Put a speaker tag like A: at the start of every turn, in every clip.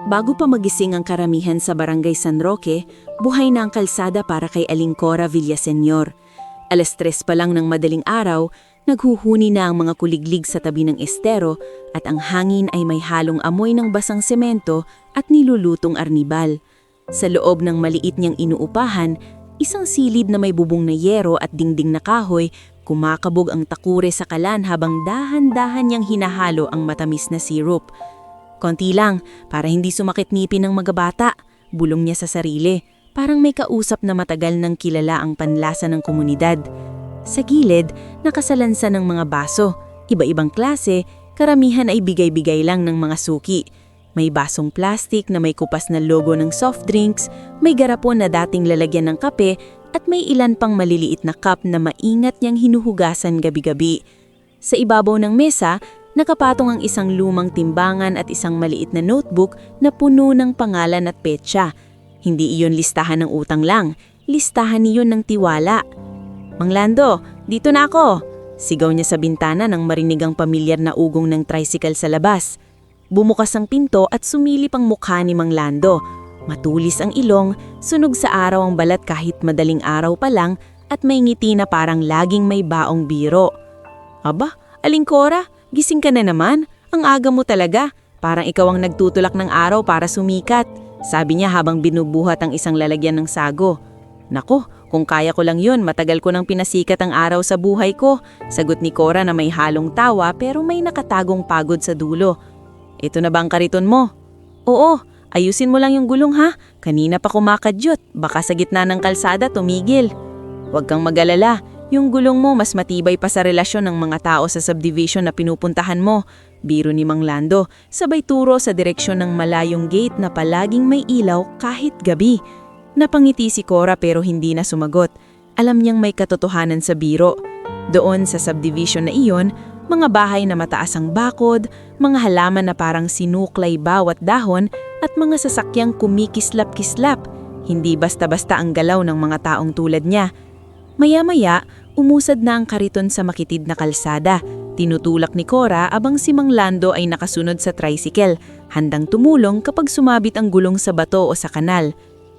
A: Bago pa magising ang karamihan sa Barangay San Roque, buhay na ang kalsada para kay Aling Cora Villaseñor. 3:00 pa lang ng madaling araw, naghuhuni na ang mga kuliglig sa tabi ng estero at ang hangin ay may halong amoy ng basang semento at nilulutong arnibal. Sa loob ng maliit niyang inuupahan, isang silid na may bubong na yero at dingding na kahoy, kumakabog ang takure sa kalan habang dahan-dahan niyang hinahalo ang matamis na syrup. Konti lang, para hindi sumakit ngipin ng mga bata, bulong niya sa sarili, parang may kausap na matagal nang kilala ang panlasa ng komunidad. Sa gilid, nakasalansa ng mga baso, iba-ibang klase, karamihan ay bigay-bigay lang ng mga suki. May basong plastik na may kupas na logo ng soft drinks, may garapon na dating lalagyan ng kape, at may ilan pang maliliit na cup na maingat niyang hinuhugasan gabi-gabi. Sa ibabaw ng mesa, nakapatong ang isang lumang timbangan at isang maliit na notebook na puno ng pangalan at petsa. Hindi iyon listahan ng utang lang, listahan niyon ng tiwala. "Mang Lando, dito na ako!" Sigaw niya sa bintana nang marinig ang pamilyar na ugong ng tricycle sa labas. Bumukas ang pinto at sumilip ang mukha ni Mang Lando. Matulis ang ilong, sunog sa araw ang balat kahit madaling araw pa lang at may ngiti na parang laging may baong biro. "Aba, Aling Cora, gising ka na naman? Ang aga mo talaga. Parang ikaw ang nagtutulak ng araw para sumikat," sabi niya habang binubuhat ang isang lalagyan ng sago. "Nako, kung kaya ko lang yun, matagal ko nang pinasikat ang araw sa buhay ko," sagot ni Cora na may halong tawa pero may nakatagong pagod sa dulo. "Ito na ba ang kariton mo?" "Oo, ayusin mo lang yung gulong ha. Kanina pa kumakadyot, baka sa gitna ng kalsada tumigil." "Huwag kang mag-alala. Yung gulong mo mas matibay pa sa relasyon ng mga tao sa subdivision na pinupuntahan mo," biro ni Mang Lando, sabay turo sa direksyon ng malayong gate na palaging may ilaw kahit gabi. Napangiti si Cora pero hindi na sumagot. Alam niyang may katotohanan sa biro. Doon sa subdivision na iyon, mga bahay na mataas ang bakod, mga halaman na parang sinuklay bawat dahon at mga sasakyang kumikislap-kislap. Hindi basta-basta ang galaw ng mga taong tulad niya. Maya-maya, umusad na ang kariton sa makitid na kalsada. Tinutulak ni Cora abang si Mang Lando ay nakasunod sa tricycle, handang tumulong kapag sumabit ang gulong sa bato o sa kanal.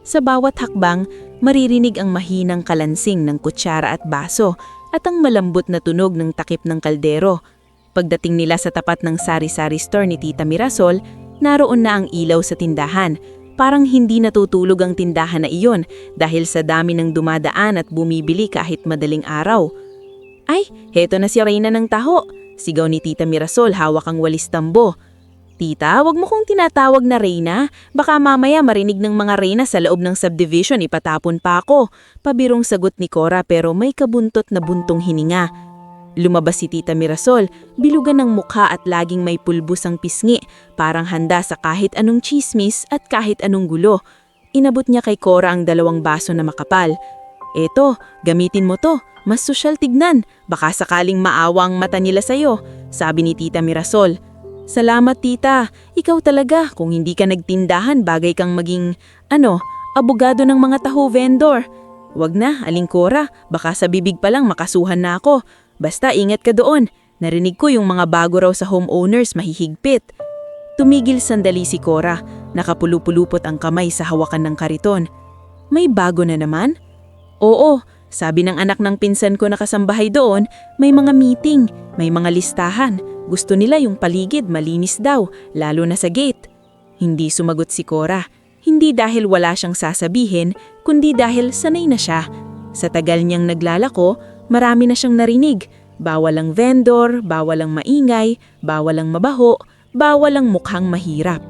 A: Sa bawat hakbang, maririnig ang mahinang kalansing ng kutsara at baso at ang malambot na tunog ng takip ng kaldero. Pagdating nila sa tapat ng sari-sari store ni Tita Mirasol, naroon na ang ilaw sa tindahan. Parang hindi natutulog ang tindahan na iyon dahil sa dami ng dumadaan at bumibili kahit madaling araw. "Ay, heto na si Reyna ng taho," sigaw ni Tita Mirasol hawak ang walis tambo. "Tita, wag mo kong tinatawag na Reyna. Baka mamaya marinig ng mga Reyna sa loob ng subdivision ipatapon pa ako," pabirong sagot ni Cora pero may kabuntot na buntong hininga. Lumabas si Tita Mirasol, bilugan ng mukha at laging may pulbos ang pisngi, parang handa sa kahit anong chismis at kahit anong gulo. Inabot niya kay Cora ang 2 baso na makapal. "Eto, gamitin mo to, mas sosyal tignan, baka sakaling maawa ang mata nila sa'yo," sabi ni Tita Mirasol. "Salamat tita, ikaw talaga, kung hindi ka nagtindahan bagay kang maging, abogado ng mga taho vendor." "Wag na, Aling Cora, baka sa bibig pa lang makasuhan na ako. Basta ingat ka doon, narinig ko yung mga bago raw sa homeowners mahihigpit." Tumigil sandali si Cora, nakapulupulupot ang kamay sa hawakan ng kariton. "May bago na naman?" "Oo, sabi ng anak ng pinsan ko na kasambahay doon, may mga meeting, may mga listahan. Gusto nila yung paligid malinis daw, lalo na sa gate." Hindi sumagot si Cora, hindi dahil wala siyang sasabihin, kundi dahil sanay na siya. Sa tagal niyang naglalako, marami na siyang narinig. Bawal ang vendor, bawal ang maingay, bawal ang mabaho, bawal ang mukhang mahirap.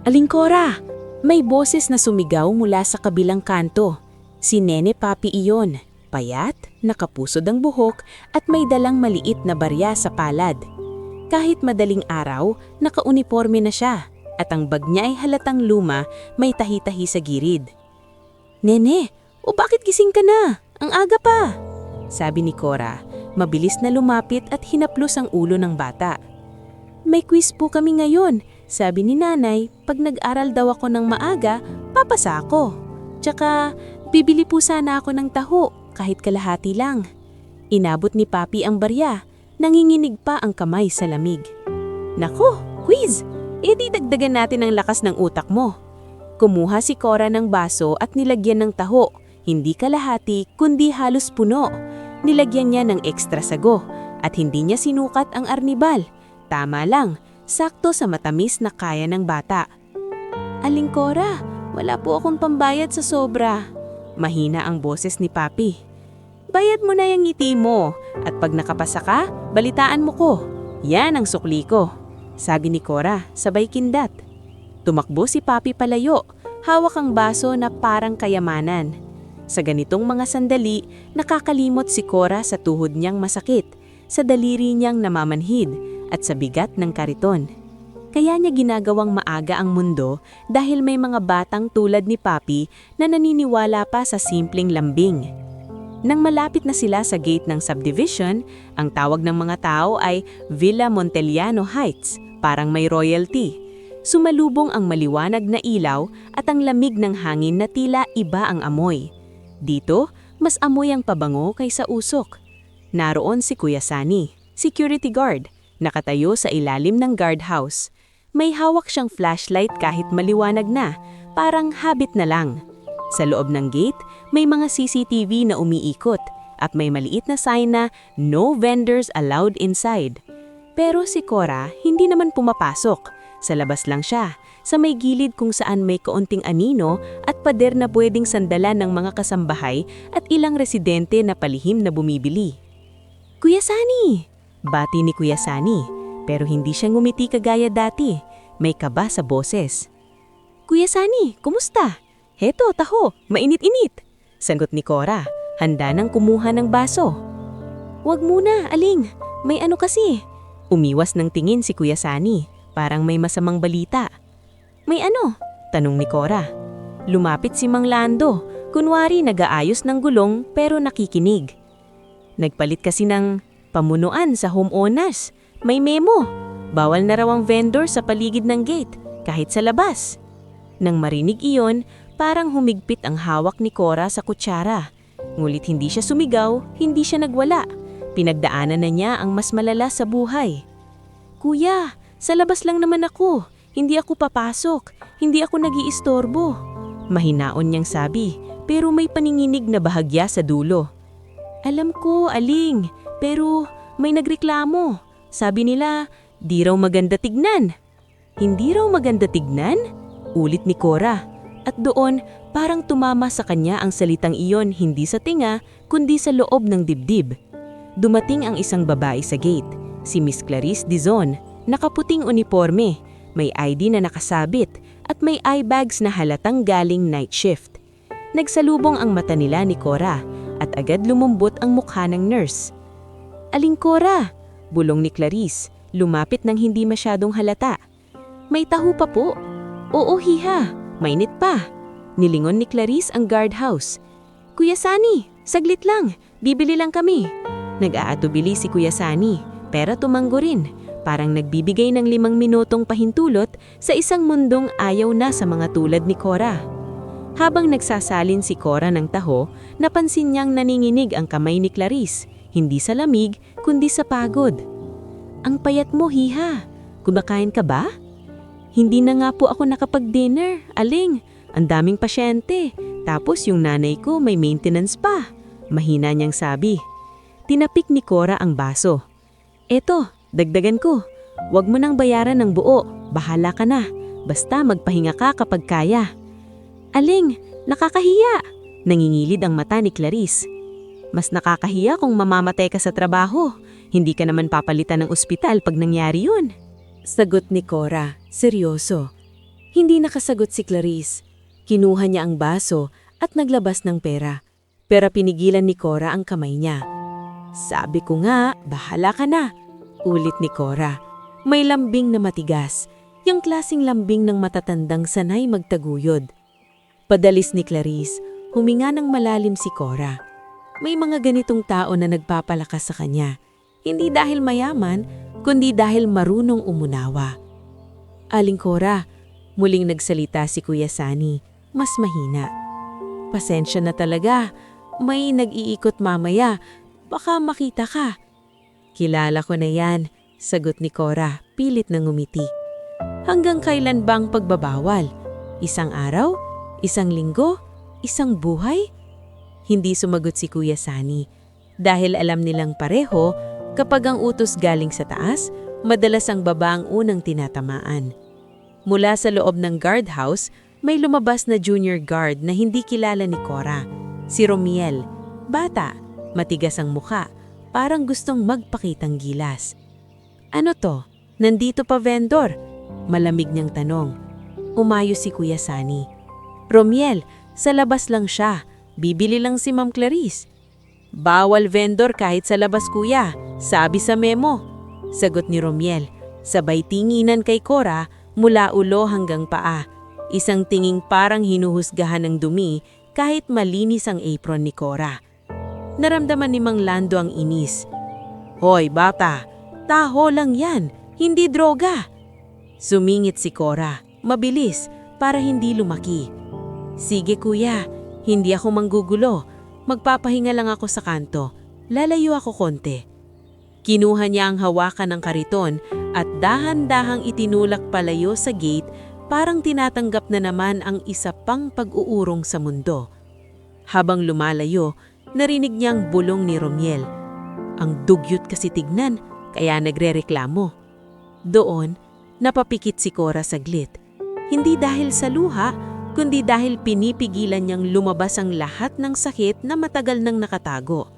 A: "Aling Cora!" May boses na sumigaw mula sa kabilang kanto. Si Nene Papi iyon. Payat, nakapusod ang buhok at may dalang maliit na barya sa palad. Kahit madaling araw, nakauniforme na siya at ang bag niya ay halatang luma, may tahi-tahi sa gilid. "Nene, bakit gising ka na? Ang aga pa!" sabi ni Cora, mabilis na lumapit at hinaplos ang ulo ng bata. "May quiz po kami ngayon," sabi ni nanay, "pag nag-aral daw ako ng maaga, papasa ako. Tsaka, bibili po sana ako ng taho, kahit kalahati lang." Inabot ni Papi ang barya, nanginginig pa ang kamay sa lamig. "Nako, quiz!
B: E di dagdagan natin ang lakas ng utak mo. Kumuha si Cora ng baso at nilagyan ng taho, hindi kalahati kundi halos puno. Nilagyan niya ng ekstra sago at hindi niya sinukat ang arnibal. Tama lang, sakto sa matamis na kaya ng bata. Aling Cora, wala po akong pambayad sa sobra. Mahina ang boses ni Papi. Bayad mo na yung ngiti mo at pag nakapasa ka, balitaan mo ko. Yan ang sukli ko, sabi ni Cora sabay kindat. Tumakbo si Papi palayo, hawak ang baso na parang kayamanan. Sa ganitong mga sandali, nakakalimot si Cora sa tuhod niyang masakit, sa daliri niyang namamanhid at sa bigat ng kariton. Kaya niya ginagawang maaga ang mundo dahil may mga batang tulad ni Papi na naniniwala pa sa simpleng lambing. Nang malapit na sila sa gate ng subdivision, ang tawag ng mga tao ay Villa Montellano Heights, parang may royalty. Sumalubong ang maliwanag na ilaw at ang lamig ng hangin na tila iba ang amoy. Dito, mas amoy ang pabango kaysa usok. Naroon si Kuya Sani, security guard, nakatayo sa ilalim ng guardhouse. May hawak siyang flashlight kahit maliwanag na, parang habit na lang. Sa loob ng gate, may mga CCTV na umiikot at may maliit na sign na no vendors allowed inside. Pero si Cora hindi naman pumapasok. Sa labas lang siya, sa may gilid kung saan may kaunting anino at pader na pwedeng sandalan ng mga kasambahay at ilang residente na palihim na bumibili. Kuya Sani! Bati ni Kuya Sani, pero hindi siya ngumiti kagaya dati. May kaba sa boses. Kuya Sani, kumusta? Heto, taho, mainit-init. Sagot ni Cora, handa nang kumuha ng baso. Wag muna, Aling, may ano kasi. Umiwas ng tingin si Kuya Sani, parang may masamang balita. May ano? Tanong ni Cora. Lumapit si Mang Lando, kunwari nag-aayos ng gulong pero nakikinig. Nagpalit kasi ng pamunuan sa homeowners. May memo. Bawal na raw ang vendor sa paligid ng gate, kahit sa labas. Nang marinig iyon, parang humigpit ang hawak ni Cora sa kutsara. Ngulit hindi siya sumigaw, hindi siya nagwala. Pinagdaanan na niya ang mas malala sa buhay. Kuya, sa labas lang naman ako. Hindi ako papasok. Hindi ako nag-iistorbo. Mahinaon niyang sabi, pero may paninginig na bahagya sa dulo. Alam ko, Aling, pero may nagreklamo. Sabi nila, di raw maganda tignan. Hindi raw maganda tignan? Ulit ni Cora. At doon, parang tumama sa kanya ang salitang iyon hindi sa tinga, kundi sa loob ng dibdib. Dumating ang isang babae sa gate, si Miss Clarice Dizon, nakaputing uniforme, may ID na nakasabit at may eye bags na halatang galing night shift. Nagsalubong ang mata nila ni Cora at agad lumumbot ang mukha ng nurse. Aling Cora, bulong ni Clarice, lumapit ng hindi masyadong halata. May taho pa po. Oo hiha, mainit pa. Nilingon ni Clarice ang guardhouse. Kuya Sani, saglit lang, bibili lang kami. Nag-aatubili si Kuya Sani, pero tumanggo rin. Parang nagbibigay ng 5 minutong pahintulot sa isang mundong ayaw na sa mga tulad ni Cora. Habang nagsasalin si Cora ng taho, napansin niyang naninginig ang kamay ni Clarice, hindi sa lamig, kundi sa pagod. Ang payat mo, hiha. Kumakain ka ba? Hindi na nga po ako nakapag-dinner, Aling. Ang daming pasyente. Tapos yung nanay ko may maintenance pa. Mahina niyang sabi. Tinapik ni Cora ang baso. Eto, dagdagan ko. Huwag mo nang bayaran ng buo. Bahala ka na. Basta magpahinga ka kapag kaya. Aling, nakakahiya. Nangingilid ang mata ni Clarice. Mas nakakahiya kung mamamatay ka sa trabaho. Hindi ka naman papalitan ng ospital pag nangyari yun. Sagot ni Cora, seryoso. Hindi nakasagot si Clarice. Kinuha niya ang baso at naglabas ng pera. Pero pinigilan ni Cora ang kamay niya. Sabi ko nga, bahala ka na. Ulit ni Cora. May lambing na matigas. Yung klasing lambing ng matatandang sanay magtaguyod. Padalis ni Clarice, huminga ng malalim si Cora. May mga ganitong tao na nagpapalakas sa kanya. Hindi dahil mayaman, kundi dahil marunong umunawa. Aling Cora, muling nagsalita si Kuya Sani, mas mahina. Pasensya na talaga, may nag-iikot mamaya, baka makita ka. Kilala ko na yan, sagot ni Cora, pilit na ngumiti. Hanggang kailan bang pagbabawal? Isang araw? Isang linggo? Isang buhay? Hindi sumagot si Kuya Sunny. Dahil alam nilang pareho, kapag ang utos galing sa taas, madalas ang baba ang unang tinatamaan. Mula sa loob ng guardhouse, may lumabas na junior guard na hindi kilala ni Cora. Si Romiel. Bata, matigas ang muka, parang gustong magpakitang gilas. Ano to? Nandito pa vendor? Malamig niyang tanong. Umayo si Kuya Sunny. Romiel, sa labas lang siya. Bibili lang si Ma'am Clarice. Bawal vendor kahit sa labas kuya, sabi sa memo. Sagot ni Romiel, sabay tinginan kay Cora mula ulo hanggang paa. Isang tinging parang hinuhusgahan ng dumi kahit malinis ang apron ni Cora. Naramdaman ni Mang Lando ang inis. Hoy bata, taho lang yan, hindi droga. Sumingit si Cora, mabilis para hindi lumaki. Sige kuya, hindi ako manggugulo. Magpapahinga lang ako sa kanto. Lalayo ako konti. Kinuha niya ang hawakan ng kariton at dahan-dahang itinulak palayo sa gate, parang tinatanggap na naman ang isa pang pag-uurong sa mundo. Habang lumalayo, narinig niya ang bulong ni Romiel. Ang dugyot kasi tignan, kaya nagrereklamo. Doon, napapikit si Cora saglit. Hindi dahil sa luha, kundi dahil pinipigilan niyang lumabas ang lahat ng sakit na matagal nang nakatago.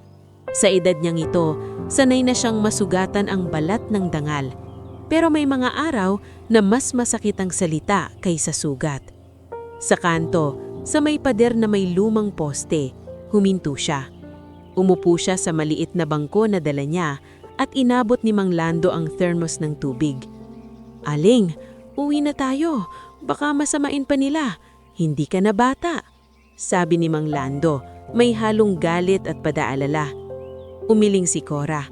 B: Sa edad niyang ito, sanay na siyang masugatan ang balat ng dangal. Pero may mga araw na mas masakit ang salita kaysa sugat. Sa kanto, sa may pader na may lumang poste, huminto siya. Umupo siya sa maliit na bangko na dala niya at inabot ni Mang Lando ang thermos ng tubig. Aling, uwi na tayo. Baka masamain pa nila. Hindi ka na bata, sabi ni Mang Lando, may halong galit at padaalala. Umiling si Cora.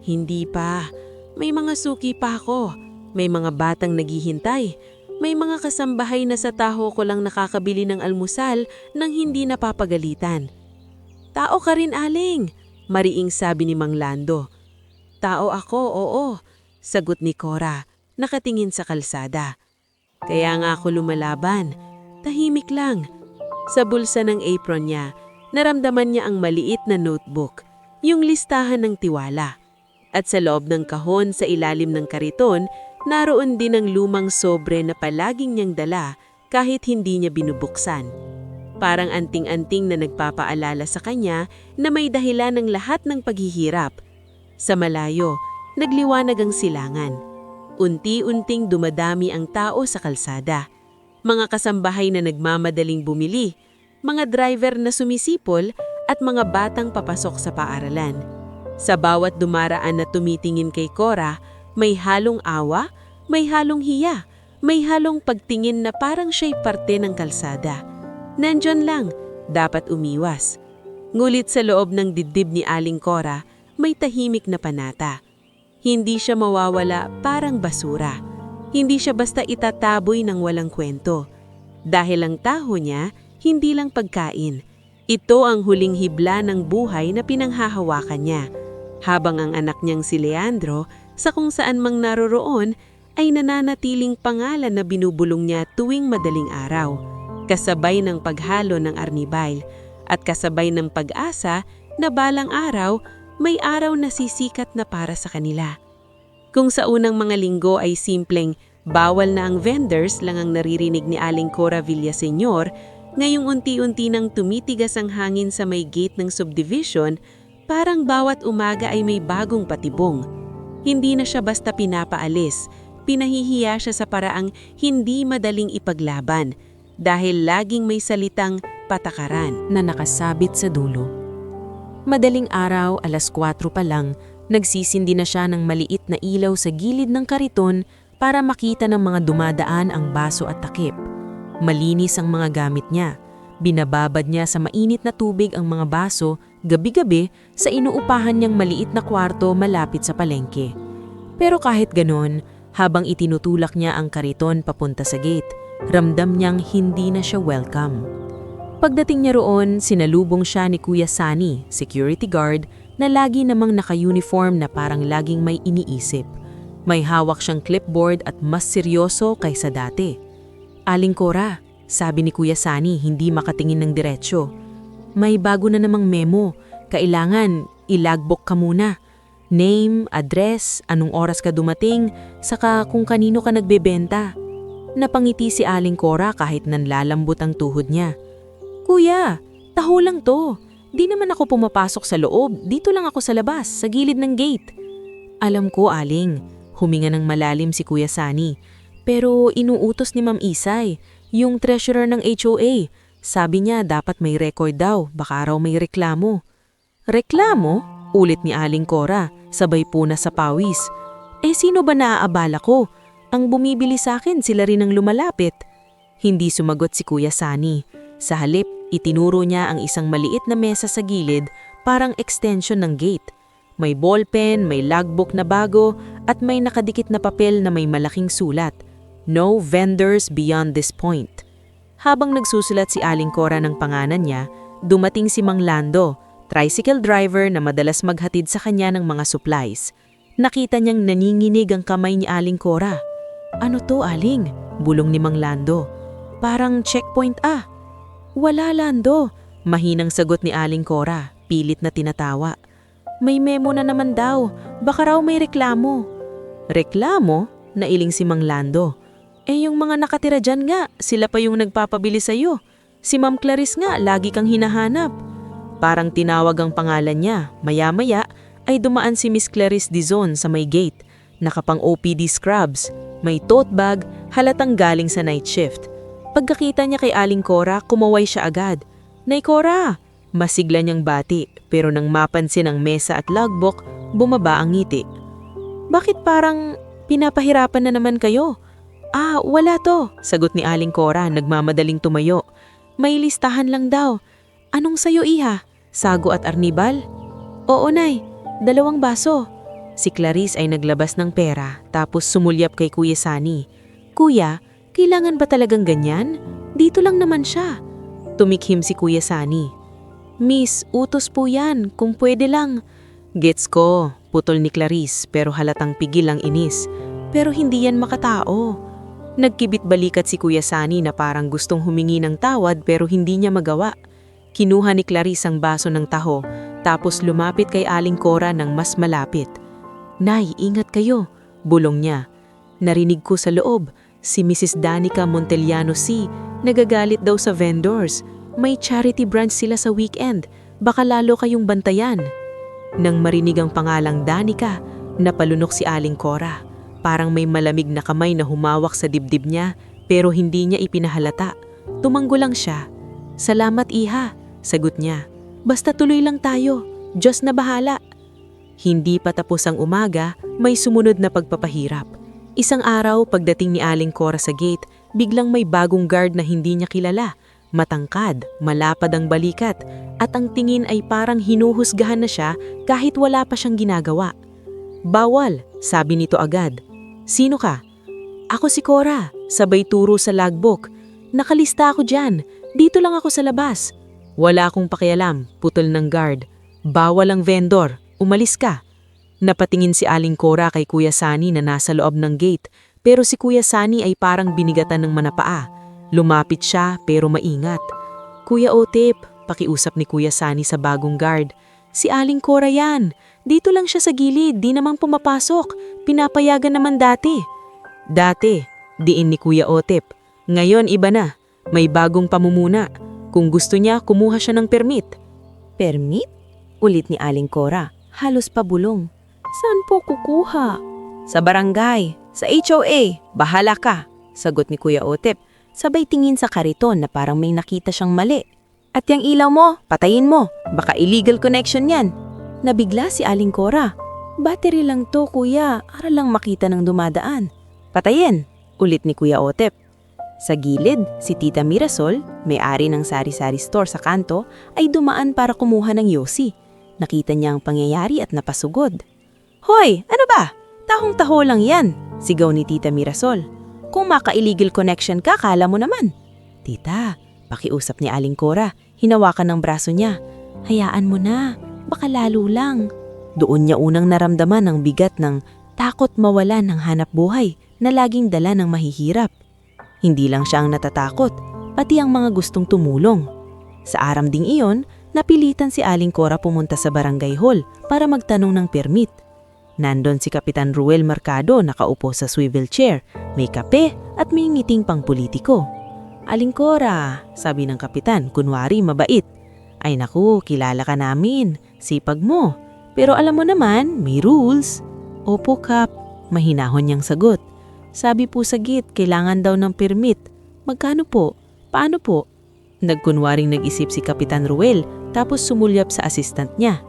B: Hindi pa, may mga suki pa ako, may mga batang naghihintay, may mga kasambahay na sa taho ko lang nakakabili ng almusal nang hindi napapagalitan. Tao ka rin aling, mariing sabi ni Mang Lando. Tao ako, oo, sagot ni Cora, nakatingin sa kalsada. Kaya nga ako lumalaban. Tahimik lang. Sa bulsa ng apron niya, naramdaman niya ang maliit na notebook, yung listahan ng tiwala. At sa loob ng kahon sa ilalim ng kariton, naroon din ang lumang sobre na palaging niyang dala kahit hindi niya binubuksan. Parang anting-anting na nagpapaalala sa kanya na may dahilan ng lahat ng paghihirap. Sa malayo, nagliwanag ang silangan. Unti-unting dumadami ang tao sa kalsada. Mga kasambahay na nagmamadaling bumili, mga driver na sumisipol at mga batang papasok sa paaralan. Sa bawat dumaraan na tumitingin kay Cora, may halong awa, may halong hiya, may halong pagtingin na parang siya'y parte ng kalsada. Nandyan lang, dapat umiwas. Ngulit sa loob ng dibdib ni Aling Cora, may tahimik na panata. Hindi siya mawawala, parang basura. Hindi siya basta itataboy ng walang kwento. Dahil ang taho niya, hindi lang pagkain. Ito ang huling hibla ng buhay na pinanghahawakan niya. Habang ang anak niyang si Leandro, sa kung saan mang naroroon, ay nananatiling pangalan na binubulong niya tuwing madaling araw. Kasabay ng paghalo ng arnibile at kasabay ng pag-asa na balang araw, may araw na sisikat na para sa kanila. Kung sa unang mga linggo ay simpleng bawal na ang vendors lang ang naririnig ni Aling Cora Villaseñor, ngayong unti-unti nang tumitigas ang hangin sa may gate ng subdivision, parang bawat umaga ay may bagong patibong. Hindi na siya basta pinapaalis, pinahihiya siya sa paraang hindi madaling ipaglaban dahil laging may salitang patakaran na nakasabit sa dulo. Madaling araw, 4:00 pa lang, nagsisindi na siya ng maliit na ilaw sa gilid ng kariton para makita ng mga dumadaan ang baso at takip. Malinis ang mga gamit niya. Binababad niya sa mainit na tubig ang mga baso gabi-gabi sa inuupahan niyang maliit na kwarto malapit sa palengke. Pero kahit ganon, habang itinutulak niya ang kariton papunta sa gate, ramdam niyang hindi na siya welcome. Pagdating niya roon, sinalubong siya ni Kuya Sunny, security guard, na lagi namang naka-uniform na parang laging may iniisip. May hawak siyang clipboard at mas seryoso kaysa dati. Aling Cora, sabi ni Kuya Sunny hindi makatingin ng diretsyo. May bago na namang memo. Kailangan ilagbook ka muna. Name, address, anong oras ka dumating, saka kung kanino ka nagbebenta. Napangiti si Aling Cora kahit nanlalambot ang tuhod niya. Kuya, taho lang to. Di naman ako pumapasok sa loob. Dito lang ako sa labas, sa gilid ng gate. Alam ko, Aling. Huminga ng malalim si Kuya Sunny. Pero inuutos ni Ma'am Isay, yung treasurer ng HOA. Sabi niya dapat may record daw, baka raw may reklamo. Reklamo? Ulit ni Aling Cora, sabay puna sa pawis. Sino ba naaabala ko? Ang bumibili sa akin sila rin ang lumalapit. Hindi sumagot si Kuya Sunny. Sa halip, itinuro niya ang isang maliit na mesa sa gilid, parang extension ng gate. May ballpen, may logbook na bago, at may nakadikit na papel na may malaking sulat. No vendors beyond this point. Habang nagsusulat si Aling Cora ng pangalan niya, dumating si Mang Lando, tricycle driver na madalas maghatid sa kanya ng mga supplies. Nakita niyang naninginig ang kamay ni Aling Cora. Ano to, Aling? Bulong ni Mang Lando. Parang checkpoint ah. Wala, Lando. Mahinang sagot ni Aling Cora, pilit na tinatawa. May memo na naman daw, baka raw may reklamo. Reklamo? Nailing si Mang Lando. Yung mga nakatira dyan nga, sila pa yung nagpapabili sa'yo. Si Ma'am Clarice nga, lagi kang hinahanap. Parang tinawag ang pangalan niya. Maya-maya ay dumaan si Miss Clarice Dizon sa may gate. Nakapang OPD scrubs, may tote bag, halatang galing sa night shift. Pagkakita niya kay Aling Cora, kumaway siya agad. Nay Cora! Masigla niyang bati, pero nang mapansin ang mesa at logbook, bumaba ang ngiti. Bakit parang pinapahirapan na naman kayo? Wala to, sagot ni Aling Cora, nagmamadaling tumayo. May listahan lang daw. Anong sayo, iha? Sago at arnibal? Oo, Nay. 2 baso. Si Clarice ay naglabas ng pera, tapos sumulyap kay Kuya Sunny. Kuya, kailangan ba talagang ganyan? Dito lang naman siya. Tumikhim si Kuya Sunny. Miss, utos po yan, kung pwede lang. Gets ko, putol ni Clarice, pero halatang pigil ang inis. Pero hindi yan makatao. Nagkibit balikat si Kuya Sunny na parang gustong humingi ng tawad pero hindi niya magawa. Kinuha ni Clarice ang baso ng taho, tapos lumapit kay Aling Cora ng mas malapit. Nay, ingat kayo, bulong niya. Narinig ko sa loob, si Mrs. Danica Montellano C. nagagalit daw sa vendors. May charity branch sila sa weekend, baka lalo kayong bantayan. Nang marinig ang pangalang Danica, napalunok si Aling Cora. Parang may malamig na kamay na humawak sa dibdib niya, pero hindi niya ipinahalata. Tumanggo lang siya. Salamat, iha, sagot niya. Basta tuloy lang tayo, Diyos na bahala. Hindi pa tapos ang umaga, may sumunod na pagpapahirap. Isang araw, pagdating ni Aling Cora sa gate, biglang may bagong guard na hindi niya kilala. Matangkad, malapad ang balikat, at ang tingin ay parang hinuhusgahan na siya kahit wala pa siyang ginagawa. Bawal, sabi nito agad. Sino ka? Ako si Cora, sabay turo sa logbook. Nakalista ako dyan, dito lang ako sa labas. Wala akong pakialam, putol ng guard. Bawal ang vendor, umalis ka. Napatingin si Aling Cora kay Kuya Sunny na nasa loob ng gate, pero si Kuya Sunny ay parang binigatan ng manapaa. Lumapit siya pero maingat. Kuya Otip, pakiusap ni Kuya Sunny sa bagong guard. Si Aling Cora yan. Dito lang siya sa gilid, di naman pumapasok. Pinapayagan naman dati. Dati, diin ni Kuya Otip. Ngayon iba na. May bagong pamumuna. Kung gusto niya, kumuha siya ng permit. Permit? Ulit ni Aling Cora. Halos pabulong. Saan po kukuha? Sa barangay. Sa HOA. Bahala ka, sagot ni Kuya Otip. Sabay tingin sa kariton na parang may nakita siyang mali. At yung ilaw mo, patayin mo. Baka illegal connection yan. Nabigla si Aling Cora. Battery lang to, kuya. Para lang makita ng dumadaan. Patayin, ulit ni Kuya Otep. Sa gilid, si Tita Mirasol, may-ari ng sari-sari store sa kanto, ay dumaan para kumuha ng yosi. Nakita niya ang pangyayari at napasugod. Hoy, ano ba? Tahong-taho lang yan, sigaw ni Tita Mirasol. Kung maka-illegal connection ka, kala mo naman. Tita, pakiusap ni Aling Cora, hinawakan ng braso niya. Hayaan mo na, baka lalo lang. Doon niya unang naramdaman ang bigat ng takot mawalan ng hanap buhay na laging dala ng mahihirap. Hindi lang siya ang natatakot, pati ang mga gustong tumulong. Sa aram ding iyon, napilitan si Aling Cora pumunta sa barangay hall para magtanong ng permit. Nandon si Kapitan Ruel Mercado nakaupo sa swivel chair, may kape at may ngiting pang politiko. "Aling Cora," sabi ng kapitan, kunwari mabait. "Ay naku, kilala ka namin, sipag mo. Pero alam mo naman, may rules." "Opo, Kap," mahinahon niyang sagot. "Sabi po sa gate, kailangan daw ng permit. Magkano po? Paano po?" Nagkunwaring nag-isip si Kapitan Ruel tapos sumulyap sa assistant niya.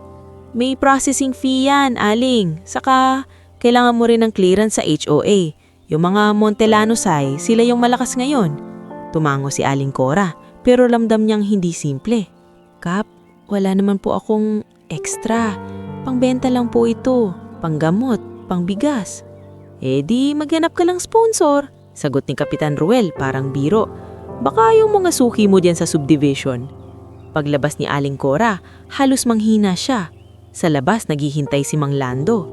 B: "May processing fee yan, Aling. Saka, kailangan mo rin ng clearance sa HOA. Yung mga Montelanos ay, sila yung malakas ngayon." Tumango si Aling Cora, pero ramdam niyang hindi simple. "Kap, wala naman po akong extra. Pangbenta lang po ito, panggamot, pangbigas." "Eh di maghanap ka lang sponsor," sagot ni Kapitan Ruel parang biro. "Baka yung mga suki mo diyan sa subdivision." Paglabas ni Aling Cora, halos manghina siya. Sa labas naghihintay si Mang Lando.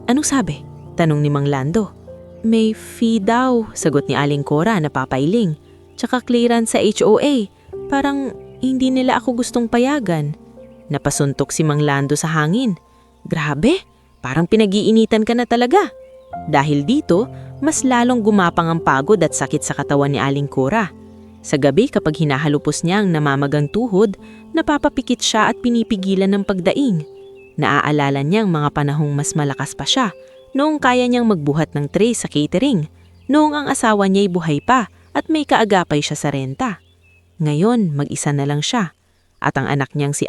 B: "Anong sabi?" tanong ni Mang Lando. "May fee daw," sagot ni Aling Cora napapailing. "Tsaka clearance sa HOA. Parang hindi nila ako gustong payagan." Napasuntok si Mang Lando sa hangin. "Grabe, parang pinag-iinitan ka na talaga." Dahil dito, mas lalong gumapang ang pagod at sakit sa katawan ni Aling Cora. Sa gabi kapag hinahalupos niya ang namamagang tuhod, napapapikit siya at pinipigilan ng pagdaing. Naaalala niya ang mga panahong mas malakas pa siya, noong kaya niyang magbuhat ng tray sa catering, noong ang asawa niya'y buhay pa at may kaagapay siya sa renta. Ngayon, mag-isa na lang siya. At ang anak niyang si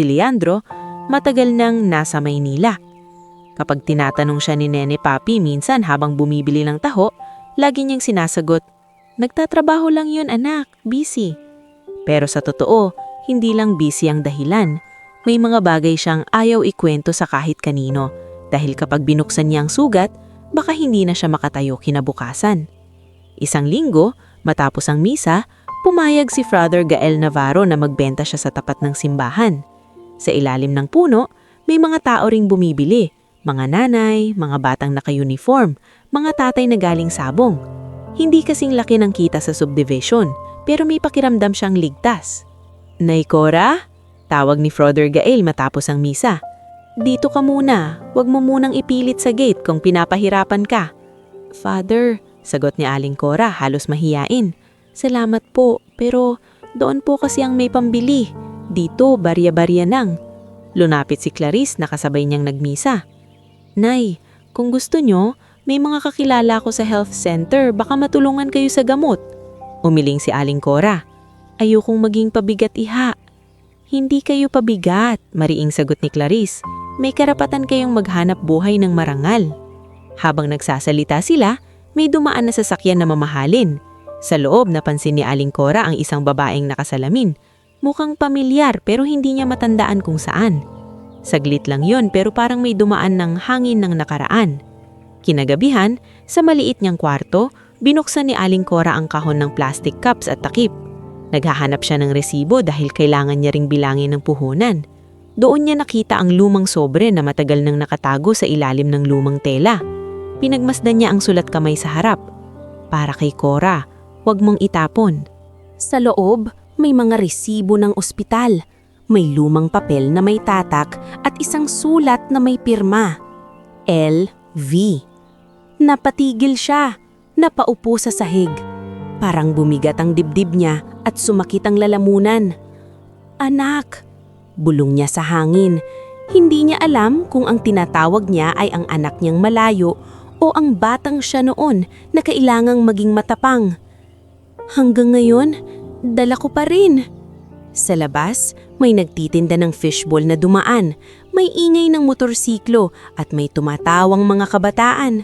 B: Leandro, matagal nang nasa Maynila. Kapag tinatanong siya ni Nene Papi minsan habang bumibili ng taho, lagi niyang sinasagot, "Nagtatrabaho lang yun anak, busy." Pero sa totoo, hindi lang busy ang dahilan. May mga bagay siyang ayaw ikwento sa kahit kanino dahil kapag binuksan niya ang sugat, baka hindi na siya makatayo kinabukasan. Isang linggo, matapos ang misa, pumayag si Father Gael Navarro na magbenta siya sa tapat ng simbahan. Sa ilalim ng puno, may mga tao ring bumibili. Mga nanay, mga batang naka-uniform, mga tatay na galing sabong. Hindi kasing laki ng kita sa subdivision, pero may pakiramdam siyang ligtas. "Nay Cora?" tawag ni Father Gael matapos ang misa. "Dito ka muna, wag mo munang ipilit sa gate kung pinapahirapan ka." "Father," sagot ni Aling Cora halos mahiyain. "Salamat po, pero doon po kasi ang may pambili. Dito, barya-barya nang." Lunapit si Clarice na kasabay niyang nagmisa. "Nay, kung gusto nyo, may mga kakilala ko sa health center, baka matulungan kayo sa gamot." Umiling si Aling Cora. "Ayokong maging pabigat, iha." "Hindi kayo pabigat," mariing sagot ni Clarice. "May karapatan kayong maghanap buhay ng marangal." Habang nagsasalita sila, may dumaan na sasakyan na mamahalin. Sa loob, napansin ni Aling Cora ang isang babaeng nakasalamin. Mukhang pamilyar pero hindi niya matandaan kung saan. Saglit lang yon pero parang may dumaan ng hangin ng nakaraan. Kinagabihan, sa maliit niyang kwarto, binuksan ni Aling Cora ang kahon ng plastic cups at takip. Naghahanap siya ng resibo dahil kailangan niya ring bilangin ng puhunan. Doon niya nakita ang lumang sobre na matagal nang nakatago sa ilalim ng lumang tela. Pinagmasdan niya ang sulat kamay sa harap. "Para kay Cora, huwag mong itapon." Sa loob, may mga resibo ng ospital. May lumang papel na may tatak at isang sulat na may pirma. LV. Napatigil siya. Napaupo sa sahig. Parang bumigat ang dibdib niya at sumakit ang lalamunan. "Anak," bulong niya sa hangin. Hindi niya alam kung ang tinatawag niya ay ang anak niyang malayo o ang batang siya noon na kailangang maging matapang. "Hanggang ngayon, dala ko pa rin." Sa labas, may nagtitinda ng fishball na dumaan, may ingay ng motorsiklo at may tumatawang mga kabataan.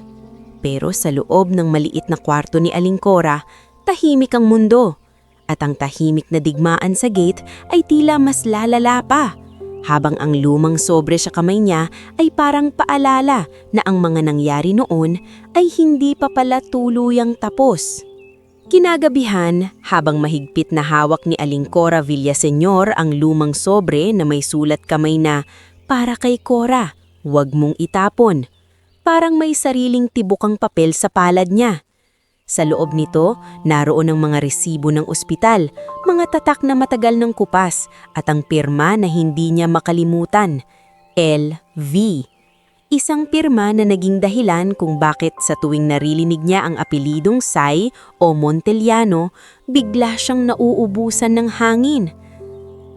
B: Pero sa loob ng maliit na kwarto ni Aling Cora, tahimik ang mundo. At ang tahimik na digmaan sa gate ay tila mas lalala pa. Habang ang lumang sobre sa kamay niya ay parang paalala na ang mga nangyari noon ay hindi pa pala tuluyang tapos. Kinagabihan, habang mahigpit na hawak ni Aling Cora Villaseñor ang lumang sobre na may sulat kamay na, "Para kay Cora, huwag mong itapon." parang may sariling tibukang papel sa palad niya. Sa loob nito, naroon ang mga resibo ng ospital, mga tatak na matagal ng kupas, at ang pirma na hindi niya makalimutan, LV. Isang pirma na naging dahilan kung bakit sa tuwing naririnig niya ang apelidong Sai o Montellano, bigla siyang nauubusan ng hangin.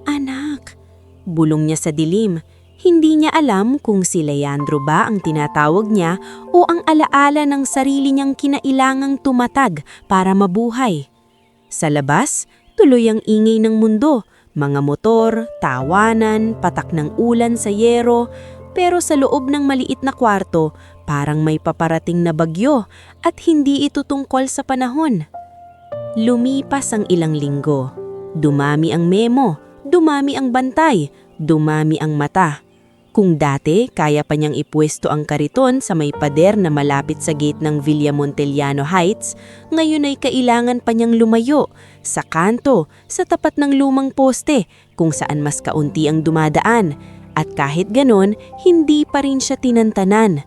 B: Anak, bulong niya sa dilim. Hindi niya alam kung si Leandro ba ang tinatawag niya o ang alaala ng sarili niyang kinailangang tumatag para mabuhay. Sa labas, tuloy ang ingay ng mundo, mga motor, tawanan, patak ng ulan sa yero, pero sa loob ng maliit na kwarto, parang may paparating na bagyo at hindi ito tungkol sa panahon. Lumipas ang ilang linggo. Dumami ang memo, dumami ang bantay, dumami ang mata. Kung dati, kaya pa niyang ipwesto ang kariton sa may pader na malapit sa gate ng Villa Montellano Heights, ngayon ay kailangan pa niyang lumayo, sa kanto, sa tapat ng lumang poste, kung saan mas kaunti ang dumadaan. At kahit ganon, hindi pa rin siya tinantanan.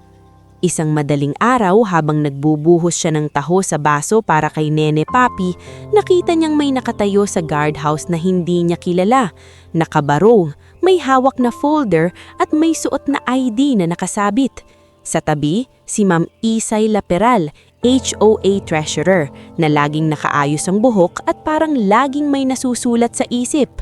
B: Isang madaling araw habang nagbubuhos siya ng taho sa baso para kay Nene Papi, nakita niyang may nakatayo sa guardhouse na hindi niya kilala. Nakabarong, may hawak na folder at may suot na ID na nakasabit. Sa tabi, si Ma'am Isay Laperal, HOA Treasurer, na laging nakaayos ang buhok at parang laging may nasusulat sa isip.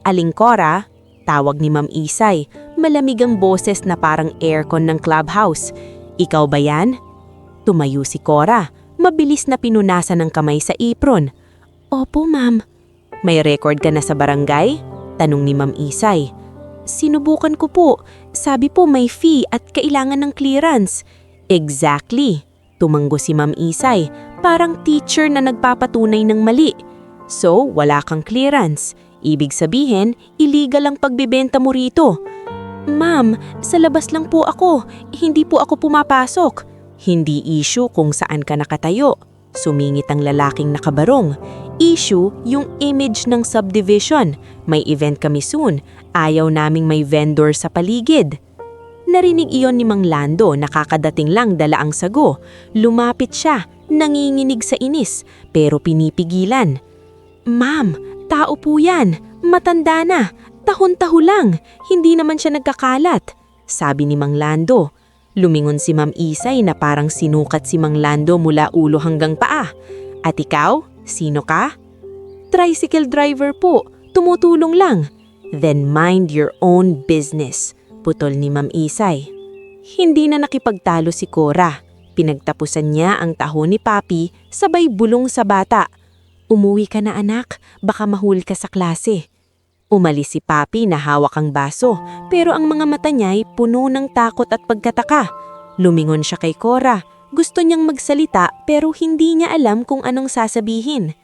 B: Aling Cora, tawag ni Ma'am Isay, malamig ang boses na parang aircon ng clubhouse. Ikaw ba yan? Tumayo si Cora, mabilis na pinunasan ng kamay sa apron. Opo, ma'am. May record ka na sa barangay? Tanong ni Ma'am Isay. Sinubukan ko po. Sabi po may fee at kailangan ng clearance. Exactly. Tumanggo si Ma'am Isay, parang teacher na nagpapatunay ng mali. So, wala kang clearance. Ibig sabihin, illegal ang pagbebenta mo rito. Ma'am, sa labas lang po ako. Hindi po ako pumapasok. Hindi issue kung saan ka nakatayo. Sumingit ang lalaking nakabarong. Issue yung image ng subdivision. May event kami soon. Ayaw naming may vendor sa paligid. Narinig iyon ni Mang Lando, nakakadating lang dala ang sago. Lumapit siya, nanginginig sa inis, pero pinipigilan. Ma'am, tao po yan. Matanda na. Tahon-taho lang, hindi naman siya nagkakalat, sabi ni Mang Lando. Lumingon si Ma'am Isay na parang sinukat si Mang Lando mula ulo hanggang paa. At ikaw, sino ka? Tricycle driver po, tumutulong lang. Then mind your own business, putol ni Ma'am Isay. Hindi na nakipagtalo si Cora. Pinagtapusan niya ang taho ni Papi, sabay bulong sa bata. Umuwi ka na anak, baka mahuli ka sa klase. Umalis si Papi na hawak ang baso, pero ang mga mata niya ay puno ng takot at pagkataka. Lumingon siya kay Cora. Gusto niyang magsalita pero hindi niya alam kung anong sasabihin.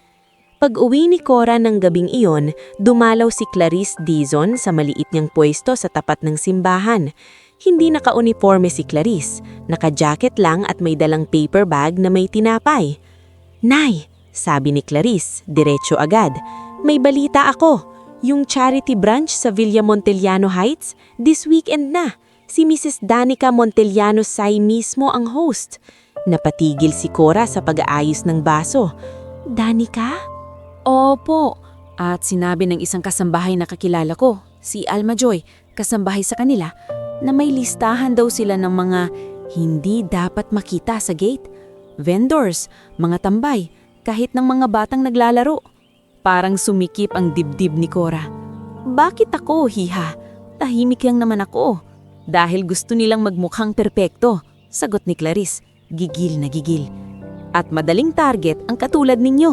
B: Pag-uwi ni Cora ng gabing iyon, dumalaw si Clarice Dizon sa maliit niyang pwesto sa tapat ng simbahan. Hindi naka-uniforme si Clarice, naka-jacket lang at may dalang paper bag na may tinapay. Nay, sabi ni Clarice, diretso agad, may balita ako. Yung charity branch sa Villa Montellano Heights, this weekend na. Si Mrs. Danica Montellano Sai mismo ang host. Napatigil si Cora sa pag-aayos ng baso. Danica?
A: Opo. At sinabi ng isang kasambahay na kakilala ko, si Alma Joy, kasambahay sa kanila, na may listahan daw sila ng mga hindi dapat makita sa gate. Vendors, mga tambay, kahit ng mga batang naglalaro. Parang sumikip ang dibdib ni Cora. Bakit ako, hiha? Tahimik lang naman ako. Dahil gusto nilang magmukhang perpekto, sagot ni Clarice, gigil na gigil. At madaling target ang katulad ninyo.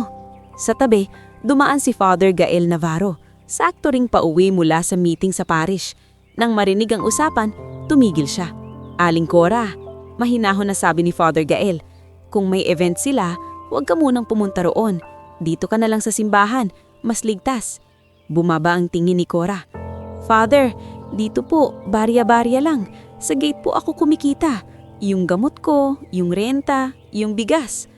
A: Sa tabi, dumaan si Father Gael Navarro, sakto ring pauwi mula sa meeting sa parish. Nang marinig ang usapan, tumigil siya. Aling Cora, mahinahon na sabi ni Father Gael, kung may event sila, huwag ka munang pumunta roon. Dito ka na lang sa simbahan, mas ligtas. Bumaba ang tingin ni Cora. Father, dito po, barya-barya lang. Sa gate po ako kumikita. Yung gamot ko, yung renta, yung bigas.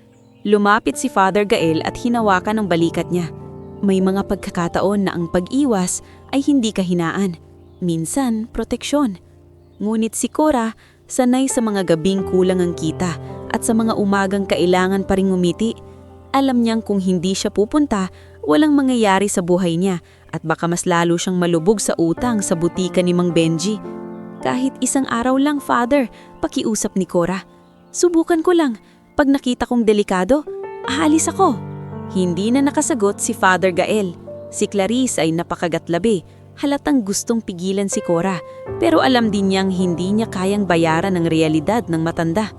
A: Lumapit si Father Gael at hinawakan ang balikat niya. May mga pagkakataon na ang pag-iwas ay hindi kahinaan. Minsan, proteksyon. Ngunit si Cora, Sanay sa mga gabing kulang ang kita at sa mga umagang kailangan pa ring ngumiti. Alam niyang kung hindi siya pupunta, walang mangyayari sa buhay niya at baka mas lalo siyang malubog sa utang sa butika ni Mang Benji. Kahit isang araw lang, Father, pakiusap ni Cora. Subukan ko lang. Pag nakita kong delikado, aalis ako. Hindi na nakasagot si Father Gael. Si Clarice ay napakagatlabi. Halatang gustong pigilan si Cora, pero alam din niyang hindi niya kayang bayaran ang realidad ng matanda.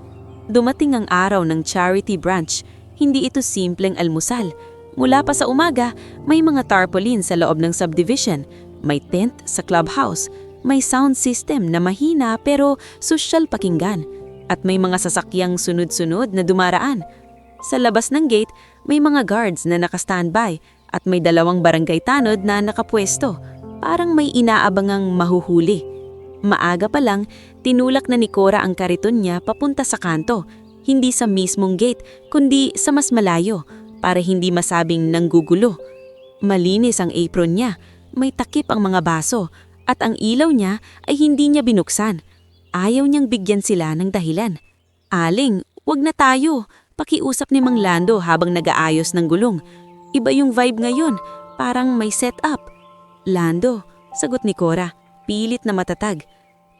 A: Dumating ang araw ng charity brunch. Hindi ito simpleng almusal. Mula pa sa umaga, may mga tarpaulin sa loob ng subdivision, may tent sa clubhouse, may sound system na mahina pero sosyal pakinggan, at may mga sasakyang sunod-sunod na dumaraan. Sa labas ng gate, may mga guards na naka-standby at may 2 barangay tanod na nakapwesto. Parang may inaabangang mahuhuli. Maaga pa lang, tinulak na ni Cora ang kariton niya papunta sa kanto. Hindi sa mismong gate, kundi sa mas malayo, para hindi masabing nanggugulo. Malinis ang apron niya, may takip ang mga baso, at ang ilaw niya ay hindi niya binuksan. Ayaw niyang bigyan sila ng dahilan. Aling, wag na tayo, pakiusap ni Mang Lando habang nag-aayos ng gulong. Iba yung vibe ngayon, parang may setup. Lando, sagot ni Cora, pilit na matatag.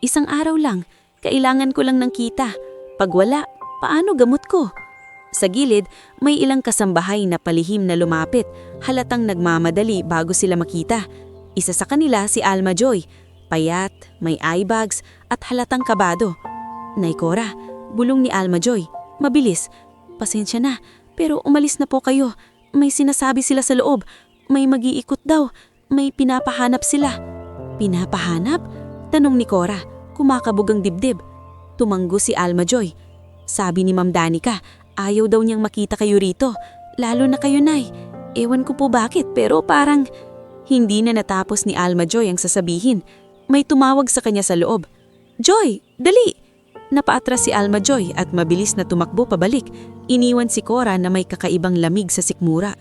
A: Isang araw lang, kailangan ko lang ng kita. Pag wala, paano gamot ko? Sa gilid, may ilang kasambahay na palihim na lumapit, halatang nagmamadali bago sila makita. Isa sa kanila si Alma Joy, payat, may eye bags at halatang kabado. Nay Cora, bulong ni Alma Joy, mabilis. Pasensya na, pero umalis na po kayo. May sinasabi sila sa loob, may mag-iikot daw, may pinapahanap sila. Pinapahanap? Tanong ni Cora, kumakabog ang dibdib. Tumanggo si Alma Joy. Sabi ni Ma'am Danica, ayaw daw niyang makita kayo rito, lalo na kayo, Nay. Ewan ko po bakit, pero parang... Hindi na natapos ni Alma Joy ang sasabihin. May tumawag sa kanya sa loob. Joy, dali! Napaatras si Alma Joy at mabilis na tumakbo pabalik. Iniwan si Cora na may kakaibang lamig sa sikmura.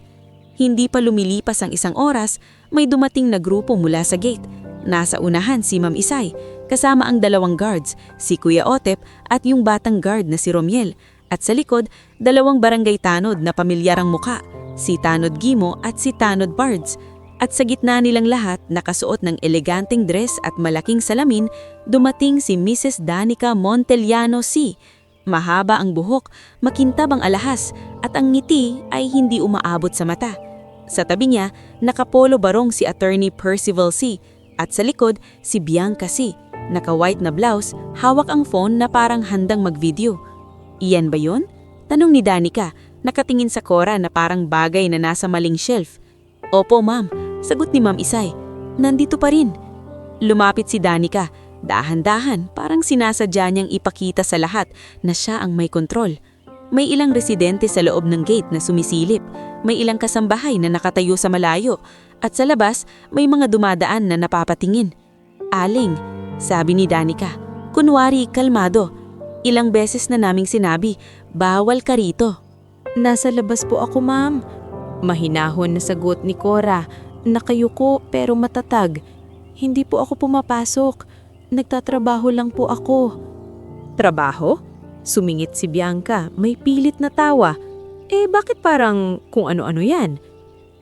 A: Hindi pa lumilipas ang 1 oras, may dumating na grupo mula sa gate. Nasa unahan si Ma'am Isay, kasama ang 2 guards, si Kuya Otep at yung batang guard na si Romiel. At sa likod, 2 barangay tanod na pamilyarang muka, si Tanod Gimo at si Tanod Bards. At sa gitna nilang lahat, nakasuot ng eleganteng dress at malaking salamin, dumating si Mrs. Danica Montellano C. Mahaba ang buhok, makintab ang alahas, at ang ngiti ay hindi umaabot sa mata. Sa tabi niya, nakapolo barong si Attorney Percival C. At sa likod, si Bianca C. Naka-white na blouse, hawak ang phone na parang handang mag-video. Iyan ba yun? Tanong ni Danica, nakatingin sa Cora na parang bagay na nasa maling shelf. Opo, ma'am. Sagot ni Ma'am Isay. Nandito pa rin. Lumapit si Danica. Dahan-dahan, parang sinasadya niyang ipakita sa lahat na siya ang may kontrol. May ilang residente sa loob ng gate na sumisilip. May ilang kasambahay na nakatayo sa malayo. At sa labas, may mga dumadaan na napapatingin. Aling, sabi ni Danica. Kunwari, kalmado. Ilang beses na naming sinabi, bawal ka rito. Nasa labas po ako, ma'am. Mahinahon na sagot ni Cora. Nakayuko pero matatag. Hindi po ako pumapasok. Nagtatrabaho lang po ako. Trabaho? Sumingit si Bianca, may pilit na tawa. Bakit parang kung ano-ano yan?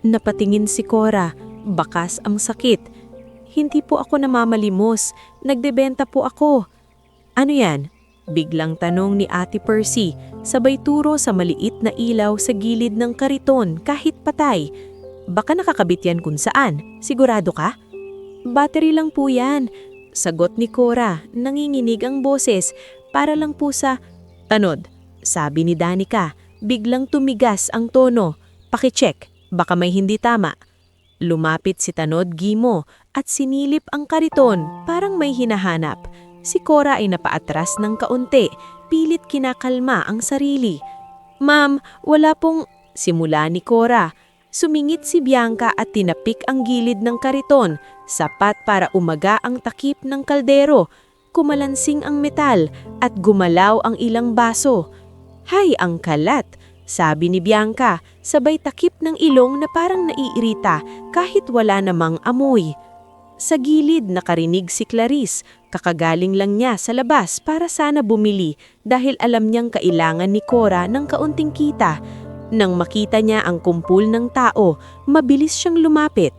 A: Napatingin si Cora, bakas ang sakit. Hindi po ako namamalimos, nagdebenta po ako. Ano yan? Biglang tanong ni Ate Percy, sabay turo sa maliit na ilaw sa gilid ng kariton kahit patay. Baka nakakabit yan kung saan, sigurado ka? Battery lang po yan. Sagot ni Cora, nanginginig ang boses, para lang po sa... Tanod, sabi ni Danica, biglang tumigas ang tono. Pakicheck, baka may hindi tama. Lumapit si Tanod Gimo at sinilip ang kariton, parang may hinahanap. Si Cora ay napaatras ng kaunti, pilit kinakalma ang sarili. Ma'am, wala pong... Simula ni Cora. Sumingit si Bianca at tinapik ang gilid ng kariton, sapat para umaga ang takip ng kaldero. Kumalansing ang metal at gumalaw ang ilang baso. Hay, ang kalat, sabi ni Bianca, sabay takip ng ilong na parang naiirita kahit wala namang amoy.
B: Sa gilid nakarinig si Clarice, kakagaling lang niya sa labas para sana bumili dahil alam niyang kailangan ni Cora ng kaunting kita. Nang makita niya ang kumpul ng tao, mabilis siyang lumapit.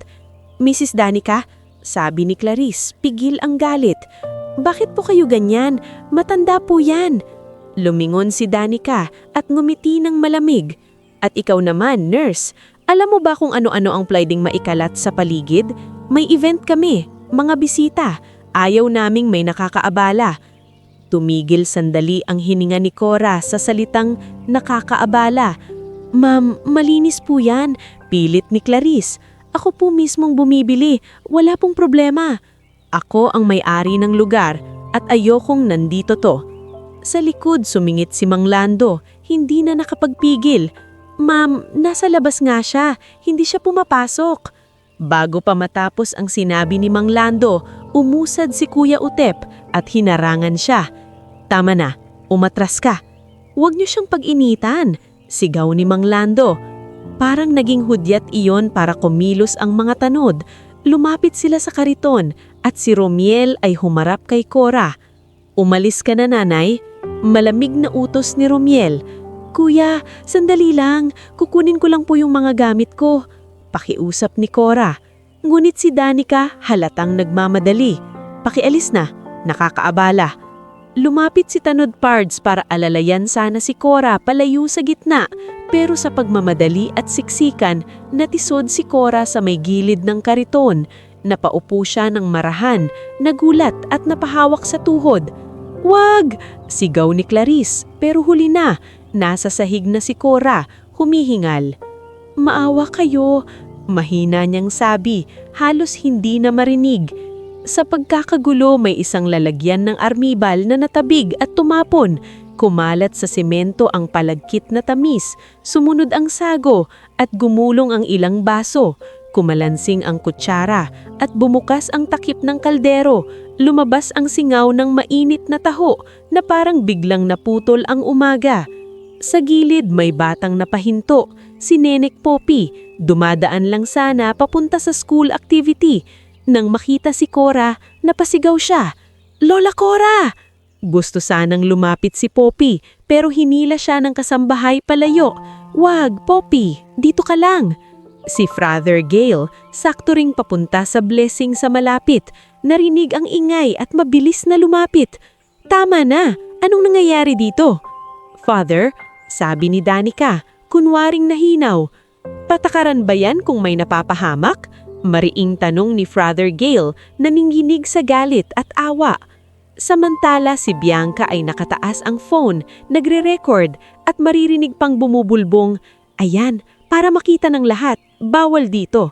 B: "Mrs. Danica," sabi ni Clarice, pigil ang galit. "Bakit po kayo ganyan? Matanda po yan." Lumingon si Danica at ngumiti ng malamig. "At ikaw naman, nurse, alam mo ba kung ano-ano ang pwedeng maikalat sa paligid? May event kami, mga bisita. Ayaw naming may nakakaabala." Tumigil sandali ang hininga ni Cora sa salitang nakakaabala. "Ma'am, malinis po yan," pilit ni Clarice. "Ako po mismong bumibili, wala pong problema. Ako ang may-ari ng lugar at ayokong nandito to." Sa likod sumingit si Mang Lando, hindi na nakapagpigil. "Ma'am, nasa labas nga siya, hindi siya pumapasok." Bago pa matapos ang sinabi ni Mang Lando, umusad si Kuya Utep at hinarangan siya. "Tama na, umatras ka. Huwag niyo siyang pag-initan," sigaw ni Mang Lando. Parang naging hudyat iyon para kumilos ang mga tanod. Lumapit sila sa kariton at si Romiel ay humarap kay Cora. "Umalis ka na, nanay." Malamig na utos ni Romiel. "Kuya, sandali lang. Kukunin ko lang po yung mga gamit ko." Pakiusap ni Cora. Ngunit si Danica halatang nagmamadali. "Pakialis na, nakakaabala." Lumapit si Tanod Pards para alalayan sana si Cora palayo sa gitna, pero sa pagmamadali at siksikan, natisod si Cora sa may gilid ng kariton. Napaupo siya ng marahan, nagulat at napahawak sa tuhod. "Wag!" sigaw ni Clarice, pero huli na. Nasa sahig na si Cora, humihingal. "Maawa kayo," mahina niyang sabi, halos hindi na marinig. Sa pagkakagulo may isang lalagyan ng armibal na natabig at tumapon. Kumalat sa semento ang palagkit na tamis, sumunod ang sago at gumulong ang ilang baso. Kumalansing ang kutsara at bumukas ang takip ng kaldero. Lumabas ang singaw ng mainit na taho na parang biglang naputol ang umaga. Sa gilid may batang napahinto, si Nenek Poppy. Dumadaan lang sana papunta sa school activity. Nang makita si Cora, napasigaw siya. "Lola Cora!" Gusto sanang lumapit si Poppy, pero hinila siya ng kasambahay palayo. "Wag, Poppy, dito ka lang." Si Father Gale, sakto ring papunta sa blessing sa malapit. Narinig ang ingay at mabilis na lumapit. "Tama na, anong nangyayari dito?" "Father," sabi ni Danica, kunwaring nahinaw. "Patakaran ba yan kung may napapahamak?" Mariing tanong ni Father Gale, naninginig sa galit at awa. Samantala si Bianca ay nakataas ang phone, nagre-record at maririnig pang bumubulbong, "Ayan, para makita ng lahat, bawal dito."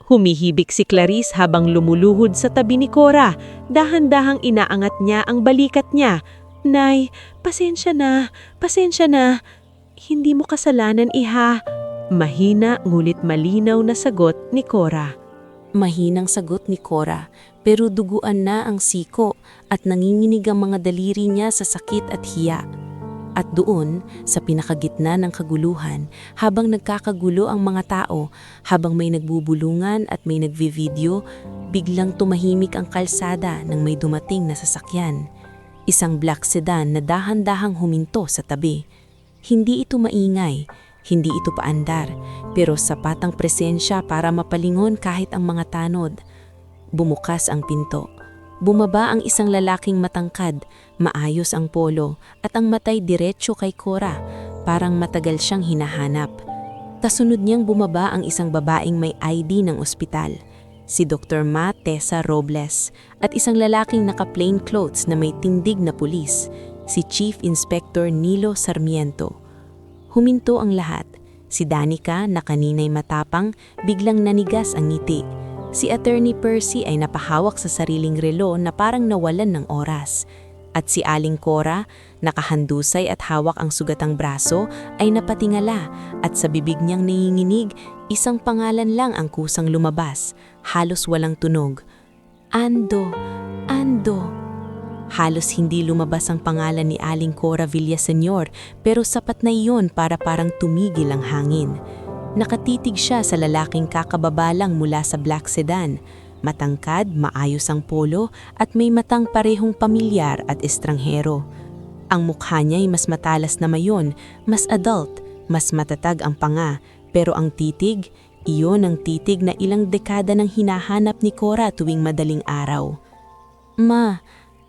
B: Humihibik si Clarice habang lumuluhod sa tabi ni Cora. Dahan-dahang inaangat niya ang balikat niya. "Nay, pasensya na, pasensya na. Hindi mo kasalanan, iha." Mahina ngulit malinaw na sagot ni Cora.
C: Mahinang sagot ni Cora, pero duguan na ang siko at nanginginig ang mga daliri niya sa sakit at hiya. At doon, sa pinakagitna ng kaguluhan, habang nagkakagulo ang mga tao, habang may nagbubulungan at may nagvi-video, biglang tumahimik ang kalsada nang may dumating na sasakyan. Isang black sedan na dahan-dahang huminto sa tabi. Hindi ito maingay, hindi ito paandar, pero sapat ang presensya para mapalingon kahit ang mga tanod. Bumukas ang pinto. Bumaba ang isang lalaking matangkad, maayos ang polo, at ang matay diretsyo kay Cora, parang matagal siyang hinahanap. Kasunod niyang bumaba ang isang babaeng may ID ng ospital, si Dr. Ma Tessa Robles, at isang lalaking naka-plain clothes na may tindig na pulis, si Chief Inspector Nilo Sarmiento. Huminto ang lahat. Si Danica na kanina'y matapang, biglang nanigas ang ngiti. Si Attorney Percy ay napahawak sa sariling relo na parang nawalan ng oras. At si Aling Cora, nakahandusay at hawak ang sugatang braso, ay napatingala at sa bibig niyang nanginginig, isang pangalan lang ang kusang lumabas, halos walang tunog. "Ando, Ando." Halos hindi lumabas ang pangalan ni Aling Cora Villaseñor, pero sapat na iyon para parang tumigil ang hangin. Nakatitig siya sa lalaking kakababa lang mula sa black sedan. Matangkad, maayos ang polo at may matang parehong pamilyar at estranghero. Ang mukha niya ay mas matalas na mayon, mas adult, mas matatag ang panga, pero ang titig, iyon ang titig na ilang dekada nang hinahanap ni Cora tuwing madaling araw. Ma,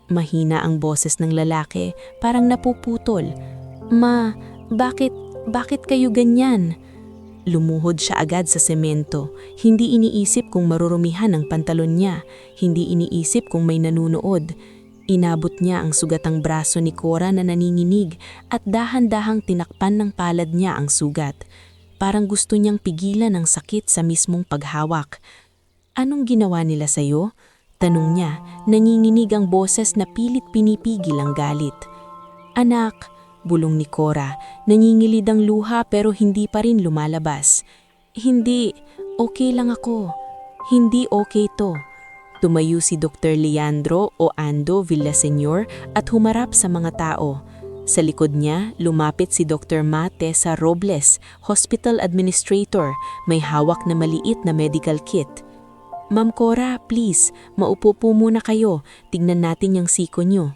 C: mahina ang boses ng lalaki, parang napuputol. Ma, bakit kayo ganyan? Lumuhod siya agad sa semento. Hindi iniisip kung marurumihan ang pantalon niya. Hindi iniisip kung may nanunood. Inabot niya ang sugatang braso ni Cora na naninginig at dahan-dahang tinakpan ng palad niya ang sugat. Parang gusto niyang pigilan ang sakit sa mismong paghawak. Anong ginawa nila sa'yo? Tanong niya, nanginginig ang boses na pilit pinipigil ang galit. Anak, bulong ni Cora, nangingilid ang luha pero hindi pa rin lumalabas. Hindi, okay lang ako. Hindi okay to. Tumayo si Dr. Leandro o Ando Villaseñor at humarap sa mga tao. Sa likod niya, lumapit si Dr. Tessa Robles, Hospital Administrator, may hawak na maliit na medical kit. Ma'am Cora, please, maupo po muna kayo. Tingnan natin yung siko niyo.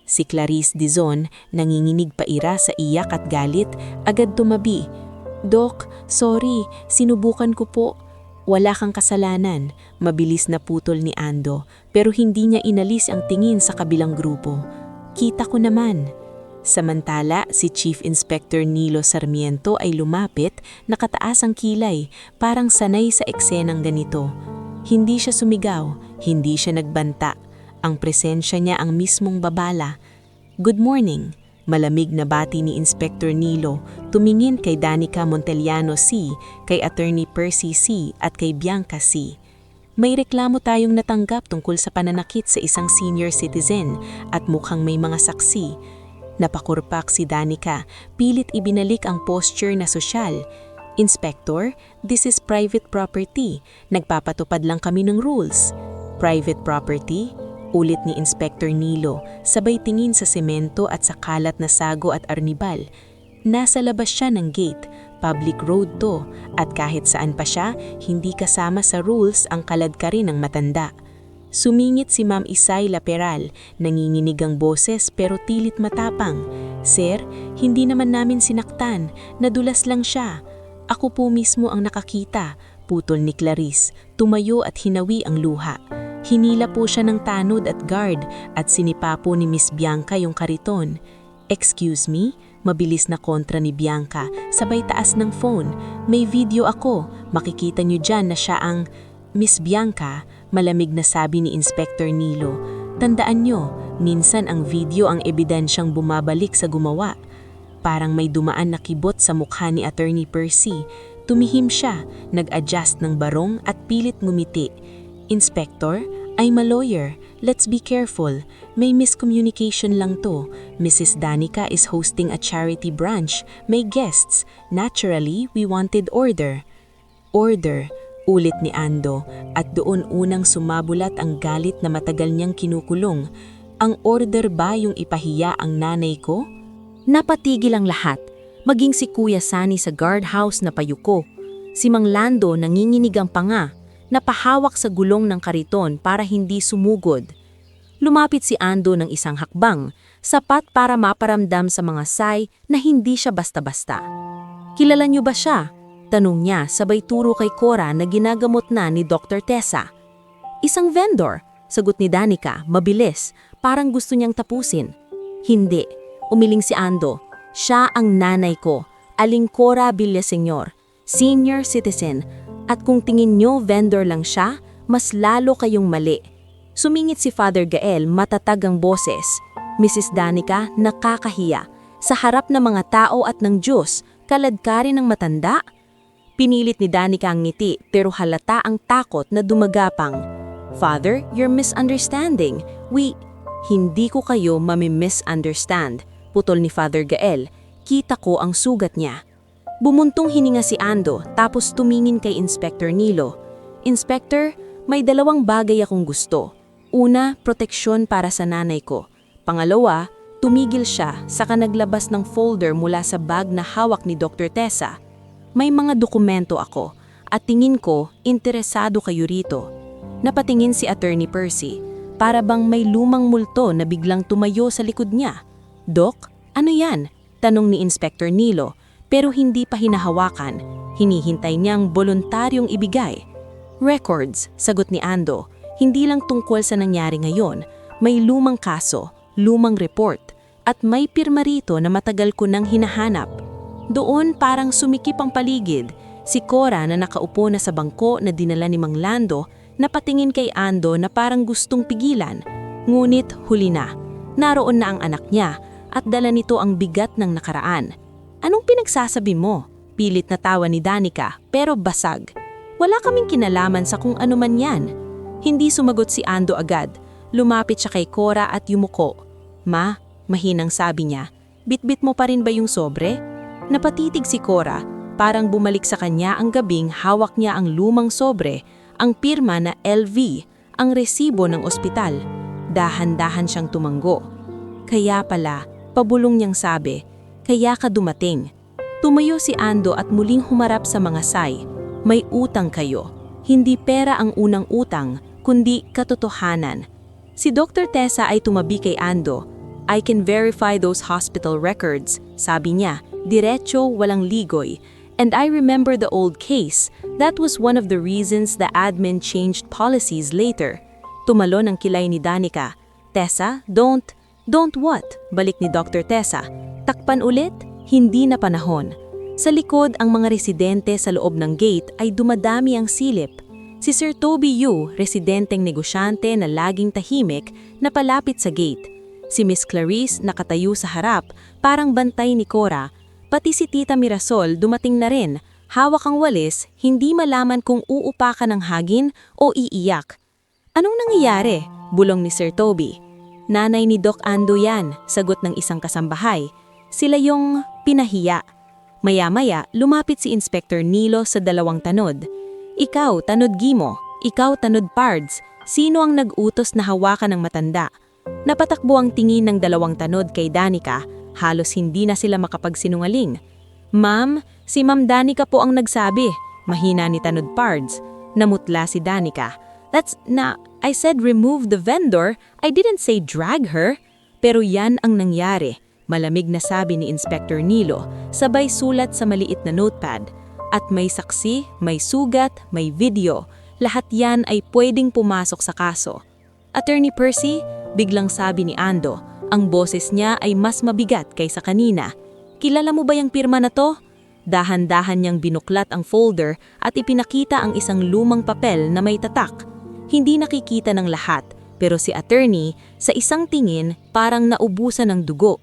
C: Si Clarice Dizon, nanginginig paira sa iyak at galit, agad tumabi. Dok, sorry, sinubukan ko po. Wala kang kasalanan, mabilis na putol ni Ando, pero hindi niya inalis ang tingin sa kabilang grupo. Kita ko naman. Samantala, si Chief Inspector Nilo Sarmiento ay lumapit, nakataas ang kilay, parang sanay sa eksenang ganito. Hindi siya sumigaw, hindi siya nagbanta. Ang presensya niya ang mismong babala. Good morning, malamig na bati ni Inspector Nilo, tumingin kay Danica Montellano C., kay Attorney Percy C. at kay Bianca C. May reklamo tayong natanggap tungkol sa pananakit sa isang senior citizen at mukhang may mga saksi. Napakurpak si Danica, pilit ibinalik ang posture na sosyal. Inspector, this is private property. Nagpapatupad lang kami ng rules. Private property? Ulit ni Inspector Nilo, sabay tingin sa semento at sa kalat na sago at arnibal. Nasa labas siya ng gate, public road to, at kahit saan pa siya, hindi kasama sa rules ang kaladkarin ng matanda. Sumingit si Ma'am Isay Laperal, nanginginig ang boses pero tilit matapang. Sir, hindi naman namin sinaktan, nadulas lang siya. Ako po mismo ang nakakita, putol ni Clarice, tumayo at hinawi ang luha. Hinila po siya ng tanod at guard at sinipa po ni Miss Bianca yung kariton. Excuse me? Mabilis na kontra ni Bianca, sabay taas ng phone. May video ako, makikita niyo dyan na siya ang... Miss Bianca, malamig na sabi ni Inspector Nilo. Tandaan niyo, minsan ang video ang ebidensyang bumabalik sa gumawa. Parang may dumaan na kibot sa mukha ni Attorney Percy. Tumihim siya, nag-adjust ng barong at pilit ngumiti. Inspector, I'm a lawyer. Let's be careful. May miscommunication lang to. Mrs. Danica is hosting a charity brunch. May guests. Naturally, we wanted order. Order, ulit ni Ando, at doon unang sumabulat ang galit na matagal niyang kinukulong. Ang order ba yung ipahiya ang nanay ko?
A: Napatigil ang lahat, maging si Kuya Sani sa guardhouse na payuko. Si Mang Lando nanginginig ang panga, napahawak sa gulong ng kariton para hindi sumugod. Lumapit si Ando ng isang hakbang, sapat para maparamdam sa mga say na hindi siya basta-basta. Kilala niyo ba siya? Tanong niya sabay turo kay Cora na ginagamot na ni Dr. Tessa. Isang vendor, sagot ni Danica, mabilis, parang gusto niyang tapusin. Hindi, umiling si Ando. Siya ang nanay ko, Aling Cora Villaseñor, senior citizen. At kung tingin nyo vendor lang siya, mas lalo kayong mali. Sumingit si Father Gael, matatag ang boses. Mrs. Danica, nakakahiya. Sa harap ng mga tao at ng Diyos, kaladkarin ng matanda? Pinilit ni Danica ang ngiti pero halata ang takot na dumagapang. Father, you're misunderstanding. Hindi ko kayo mami-misunderstand. Putol ni Father Gael. Kita ko ang sugat niya. Bumuntong hininga si Ando tapos tumingin kay Inspector Nilo. Inspector, may dalawang bagay akong gusto. Una, proteksyon para sa nanay ko. Pangalawa, tumigil siya saka naglabas ng folder mula sa bag na hawak ni Dr. Tessa. May mga dokumento ako at tingin ko interesado kayo rito.
C: Napatingin si Attorney Percy, para bang may lumang multo na biglang tumayo sa likod niya. "Dok, ano yan?" tanong ni Inspector Nilo, pero hindi pa hinahawakan. Hinihintay niyang voluntaryong ibigay. "Records," sagot ni Ando. "Hindi lang tungkol sa nangyari ngayon. May lumang kaso, lumang report, at may pirma rito na matagal ko nang hinahanap." Doon parang sumikip ang paligid. Si Cora na nakaupo na sa bangko na dinala ni Mang Lando, napatingin kay Ando na parang gustong pigilan. Ngunit huli na. Naroon na ang anak niya at dala nito ang bigat ng nakaraan. "Anong pinagsasabi mo?" Pilit na tawa ni Danica, pero basag. "Wala kaming kinalaman sa kung ano man yan." Hindi sumagot si Ando agad. Lumapit siya kay Cora at yumuko. "Ma," mahinang sabi niya, "bitbit mo pa rin ba yung sobre?" Napatitig si Cora, parang bumalik sa kanya ang gabing hawak niya ang lumang sobre, ang pirma na LV, ang resibo ng ospital. Dahan-dahan siyang tumanggo. "Kaya pala," pabulong niyang sabi, "kaya ka dumating." Tumayo si Ando at muling humarap sa mga say. "May utang kayo. Hindi pera ang unang utang, kundi katotohanan." Si Dr. Tessa ay tumabi kay Ando. "I can verify those hospital records," sabi niya, diretso, walang ligoy. "And I remember the old case. That was one of the reasons the admin changed policies later." Tumalon ang kilay ni Danica. "Tessa, don't what?" Balik ni Dr. Tessa. "Takpan ulit? Hindi na panahon." Sa likod, ang mga residente sa loob ng gate ay dumadami ang silip. Si Sir Toby Yu, residenteng negosyante na laging tahimik, napalapit sa gate. Si Miss Clarice nakatayo sa harap, parang bantay ni Cora. Pati si Tita Mirasol dumating na rin, hawak ang walis, hindi malaman kung uupakan ng hagin o iiyak. "Anong nangyayari?" bulong ni Sir Toby. "Nanay ni Doc Ando yan," sagot ng isang kasambahay. "Sila yung pinahiya." Maya-maya, lumapit si Inspector Nilo sa dalawang tanod. "Ikaw, Tanod Gimo. Ikaw, Tanod Pards. Sino ang nag-utos na hawakan ng matanda?" Napatakbo ang tingin ng dalawang tanod kay Danica. Halos hindi na sila makapagsinungaling. "Ma'am, si Ma'am Danica po ang nagsabi," mahina ni Tanod Pards. Namutla si Danica. I said remove the vendor. I didn't say drag her." Pero yan ang nangyari. Malamig na sabi ni Inspector Nilo, sabay sulat sa maliit na notepad. "At may saksi, may sugat, may video. Lahat yan ay pwedeng pumasok sa kaso." "Attorney Percy," biglang sabi ni Ando, ang boses niya ay mas mabigat kaysa kanina. "Kilala mo ba yung pirma na to?" Dahan-dahan niyang binuklat ang folder at ipinakita ang isang lumang papel na may tatak. Hindi nakikita ng lahat, pero si attorney, sa isang tingin, parang naubusan ng dugo.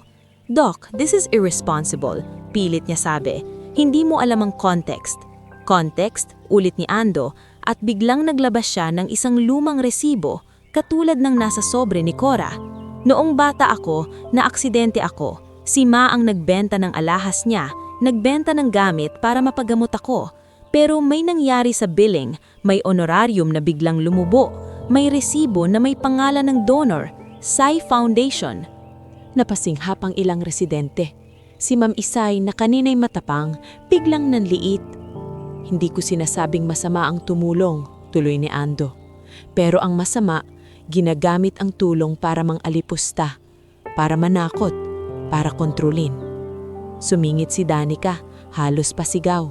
C: "Doc, this is irresponsible," pilit niya sabi. "Hindi mo alam ang context." "Context?" ulit ni Ando, at biglang naglabas siya ng isang lumang resibo, katulad ng nasa sobre ni Cora. "Noong bata ako, naaksidente ako. Si Ma ang nagbenta ng alahas niya, nagbenta ng gamit para mapagamot ako. Pero may nangyari sa billing, may honorarium na biglang lumubo, may resibo na may pangalan ng donor, Sai Foundation." Napasinghap ang ilang residente. Si Ma'am Isay na kanina'y matapang, biglang nanliit. "Hindi ko sinasabing masama ang tumulong," tuloy ni Ando. "Pero ang masama, ginagamit ang tulong para mang-alipusta, para manakot, para kontrolin." Sumingit si Danica, halos pasigaw.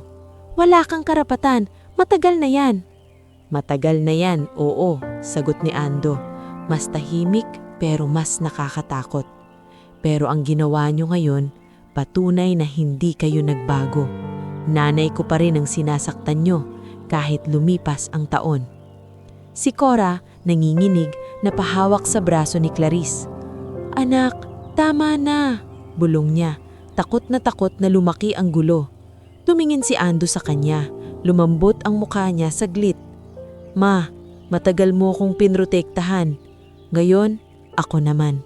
C: "Wala kang karapatan, matagal na yan." "Matagal na yan, oo," sagot ni Ando. "Mas tahimik pero mas nakakatakot. Pero ang ginawa nyo ngayon, patunay na hindi kayo nagbago. Nanay ko pa rin ang sinasaktan nyo kahit lumipas ang taon." Si Cora, nanginginig, napahawak sa braso ni Clarice. "Anak, tama na," bulong niya. Takot na lumaki ang gulo. Tumingin si Ando sa kanya, lumambot ang mukha niya saglit. "Ma, matagal mo kong pinrotektahan. Ngayon, ako naman."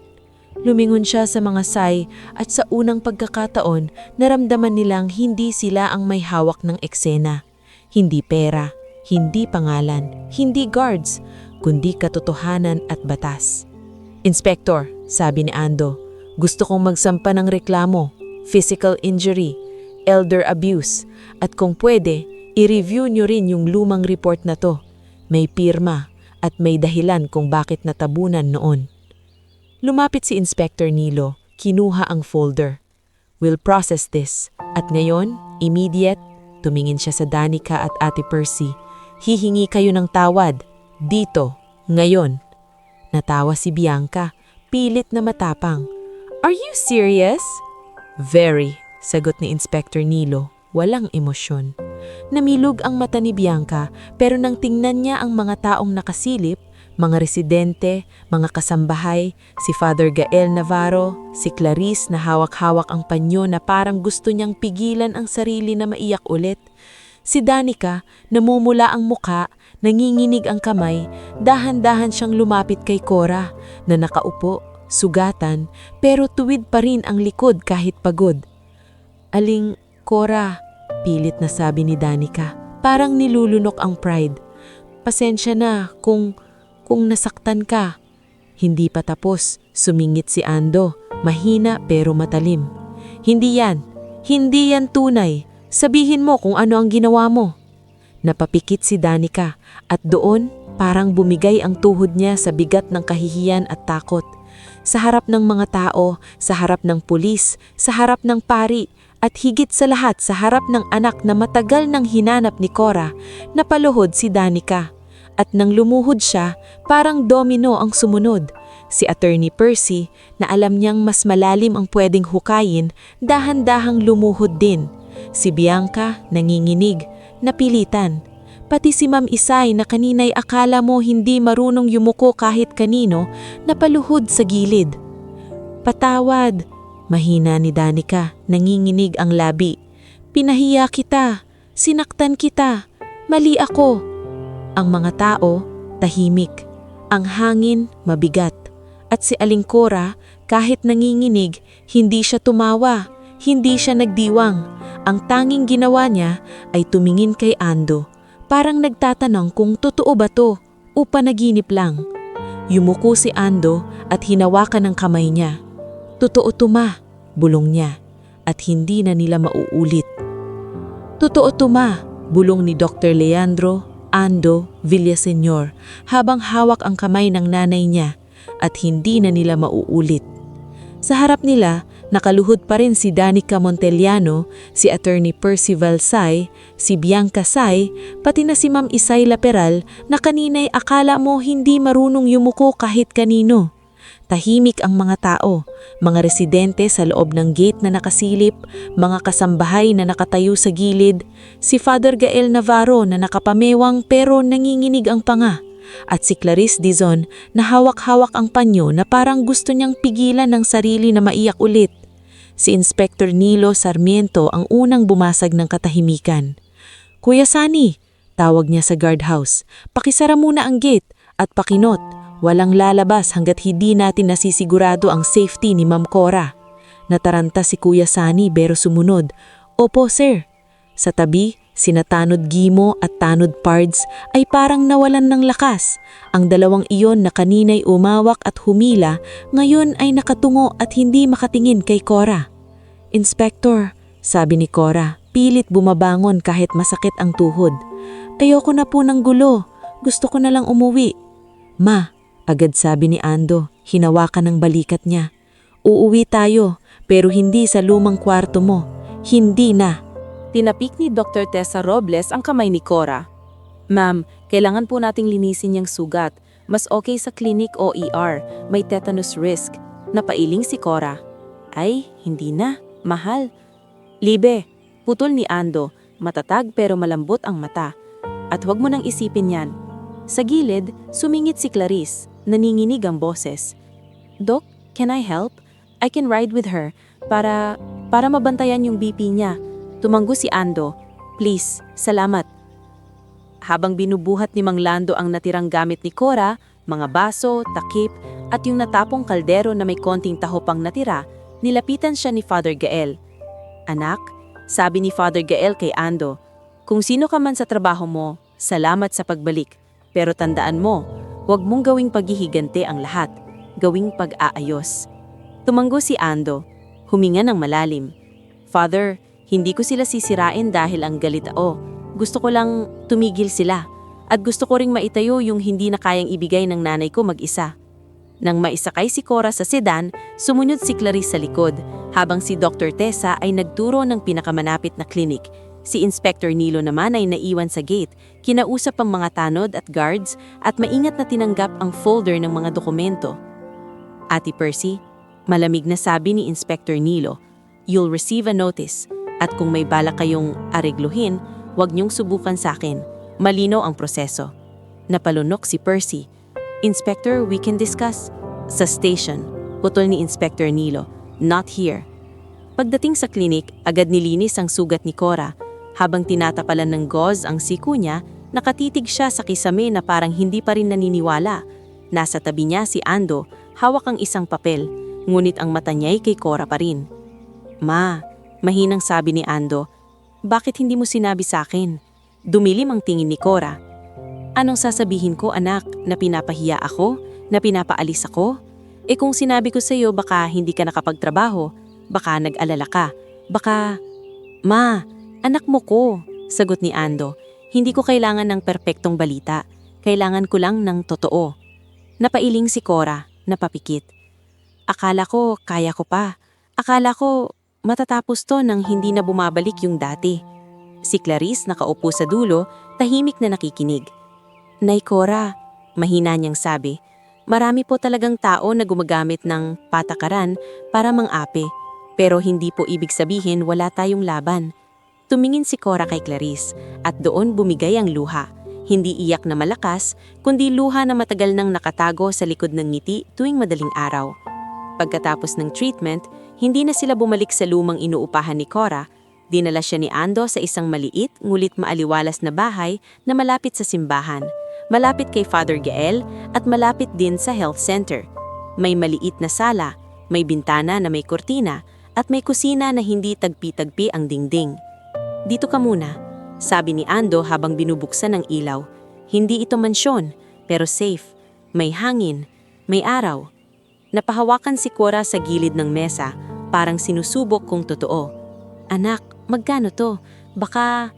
C: Lumingon siya sa mga say at sa unang pagkakataon, naramdaman nilang hindi sila ang may hawak ng eksena. Hindi pera, hindi pangalan, hindi guards, kundi katotohanan at batas. "Inspector," sabi ni Ando, "gusto kong magsampa ng reklamo, physical injury, elder abuse, at kung pwede, i-review nyo rin yung lumang report na to. May pirma
B: at may dahilan kung bakit natabunan noon. Lumapit si Inspector Nilo, kinuha ang folder. We'll process this. At ngayon, immediate, tumingin siya sa Danica at Ate Percy. Hihingi kayo ng tawad. Dito, ngayon. Natawa si Bianca, pilit na matapang. Are you serious? Very, sagot ni Inspector Nilo, walang emosyon. Namilog ang mata ni Bianca pero nang tingnan niya ang mga taong nakasilip, mga residente, mga kasambahay, si Father Gael Navarro, si Clarice na hawak-hawak ang panyo na parang gusto niyang pigilan ang sarili na maiyak ulit. Si Danica, namumula ang muka, nanginginig ang kamay, dahan-dahan siyang lumapit kay Cora na nakaupo, sugatan, pero tuwid pa rin ang likod kahit pagod. Aling, Cora, pilit na sabi ni Danica, parang nilulunok ang pride. Pasensya na kung nasaktan ka. Hindi pa tapos, sumingit si Ando, mahina pero matalim. Hindi yan tunay. Sabihin mo kung ano ang ginawa mo. Napapikit si Danica at doon parang bumigay ang tuhod niya sa bigat ng kahihiyan at takot. Sa harap ng mga tao, sa harap ng pulis, sa harap ng pari, at higit sa lahat sa harap ng anak na matagal nang hinanap ni Cora, napaluhod si Danica. At nang lumuhod siya, parang domino ang sumunod. Si Attorney Percy, na alam niyang mas malalim ang pwedeng hukayin, dahan-dahang lumuhod din. Si Bianca, nanginginig, napilitan. Pati si Ma'am Isay na kanina'y akala mo hindi marunong yumuko kahit kanino, napaluhod sa gilid. Patawad, mahina ni Danica, nanginginig ang labi. Pinahiya kita, sinaktan kita, mali ako. Ang mga tao, tahimik. Ang hangin, mabigat. At si Aling Cora, kahit nanginginig, hindi siya tumawa, hindi siya nagdiwang. Ang tanging ginawa niya ay tumingin kay Ando, parang nagtatanong kung totoo ba to o panaginip lang. Yumuko si Ando at hinawakan ang kamay niya. Totoo to ma, bulong niya, at hindi na nila mauulit. Totoo to ma, bulong ni Dr. Leandro Ando Villaseñor habang hawak ang kamay ng nanay niya at hindi na nila mauulit. Sa harap nila, nakaluhod pa rin si Danica Montellano, si Attorney Percival Say, si Bianca Say, pati na si Ma'am Isay Laperal na kanina'y akala mo hindi marunong yumuko kahit kanino. Tahimik ang mga tao, mga residente sa loob ng gate na nakasilip, mga kasambahay na nakatayo sa gilid, si Father Gael Navarro na nakapamewang pero nanginginig ang panga, at si Clarice Dizon na hawak-hawak ang panyo na parang gusto niyang pigilan ng sarili na maiyak ulit. Si Inspector Nilo Sarmiento ang unang bumasag ng katahimikan. Kuya Sani, tawag niya sa guardhouse, pakisara muna ang gate at pakinot. Walang lalabas hanggat hindi natin nasisigurado ang safety ni Ma'am Cora. Nataranta si Kuya Sani pero sumunod. Opo sir. Sa tabi, sina Tanod Gimo at Tanod Pards ay parang nawalan ng lakas. Ang dalawang iyon na kanina'y umawak at humila, ngayon ay nakatungo at hindi makatingin kay Cora. Inspector, sabi ni Cora, pilit bumabangon kahit masakit ang tuhod. Ayoko na po ng gulo. Gusto ko na lang umuwi. Ma, agad sabi ni Ando, hinawakan ng balikat niya. Uuwi tayo, pero hindi sa lumang kwarto mo. Hindi na.
A: Tinapik ni Dr. Tessa Robles ang kamay ni Cora. Ma'am, kailangan po nating linisin yung sugat. Mas okay sa clinic o ER. May tetanus risk. Napailing si Cora. Ay, hindi na. Mahal. Libe, putol ni Ando. Matatag pero malambot ang mata. At huwag mo nang isipin yan. Sa gilid, sumingit si Clarice. Naninginig ang boses. Doc, can I help? I can ride with her para mabantayan yung BP niya. Tumanggo si Ando. Please, salamat. Habang binubuhat ni Mang Lando ang natirang gamit ni Cora, mga baso, takip, at yung natapong kaldero na may konting taho pang natira, nilapitan siya ni Father Gael. Anak, sabi ni Father Gael kay Ando, kung sino ka man sa trabaho mo, salamat sa pagbalik. Pero tandaan mo, huwag mong gawing paghihigante ang lahat, gawing pag-aayos. Tumanggo si Ando, huminga ng malalim. Father, hindi ko sila sisirain dahil ang galit ako. Gusto ko lang tumigil sila.
B: At gusto ko ring maitayo yung hindi na kayang ibigay ng nanay ko mag-isa. Nang maisakay si Cora sa sedan, sumunod si Clarice sa likod, habang si Dr. Tessa ay nagturo ng pinakamanapit na klinik. Si Inspector Nilo naman ay naiwan sa gate, kinausap ang mga tanod at guards at maingat na tinanggap ang folder ng mga dokumento. Ate Percy, malamig na sabi ni Inspector Nilo, "You'll receive a notice at kung may balak kayong aregluhin, huwag niyong subukan sa akin. Malinaw ang proseso." Napalunok si Percy. "Inspector, we can discuss." "Sa station," putol ni Inspector Nilo. "Not here." Pagdating sa klinik, agad nilinis ang sugat ni Cora. Habang tinatapalan ng gauze ang siku niya, nakatitig siya sa kisame na parang hindi pa rin naniniwala. Nasa tabi niya si Ando, hawak ang isang papel, ngunit ang mata niya ay kay Cora pa rin. "Ma," mahinang sabi ni Ando, "bakit hindi mo sinabi sa akin?" Dumilim ang tingin ni Cora. "Anong sasabihin ko, anak? Na pinapahiya ako? Na pinapaalis ako? Kung sinabi ko sa iyo baka hindi ka nakapagtrabaho, baka nag-alala ka, baka..." "Ma, anak mo ko," sagot ni Ando. "Hindi ko kailangan ng perpektong balita. Kailangan ko lang ng totoo." Napailing si Cora, napapikit. "Akala ko kaya ko pa. Akala ko matatapos to nang hindi na bumabalik yung dati." Si Clarice nakaupo sa dulo, tahimik na nakikinig. "Nay Cora," mahina niyang sabi, "marami po talagang tao na gumagamit ng patakaran para mang-api. Pero hindi po ibig sabihin wala tayong laban." Tumingin si Cora kay Clarice at doon bumigay ang luha. Hindi iyak na malakas, kundi luha na matagal nang nakatago sa likod ng ngiti tuwing madaling araw. Pagkatapos ng treatment, hindi na sila bumalik sa lumang inuupahan ni Cora. Dinala siya ni Ando sa isang maliit ngulit maaliwalas na bahay na malapit sa simbahan, malapit kay Father Gael at malapit din sa health center. May maliit na sala, may bintana na may kortina at may kusina na hindi tagpi-tagpi ang dingding. "Dito ka muna," sabi ni Ando habang binubuksan ang ilaw. Hindi ito mansyon, pero safe. May hangin, may araw. Napahawakan si Cora sa gilid ng mesa, parang sinusubok kung totoo. "Anak, magkano to? Baka..."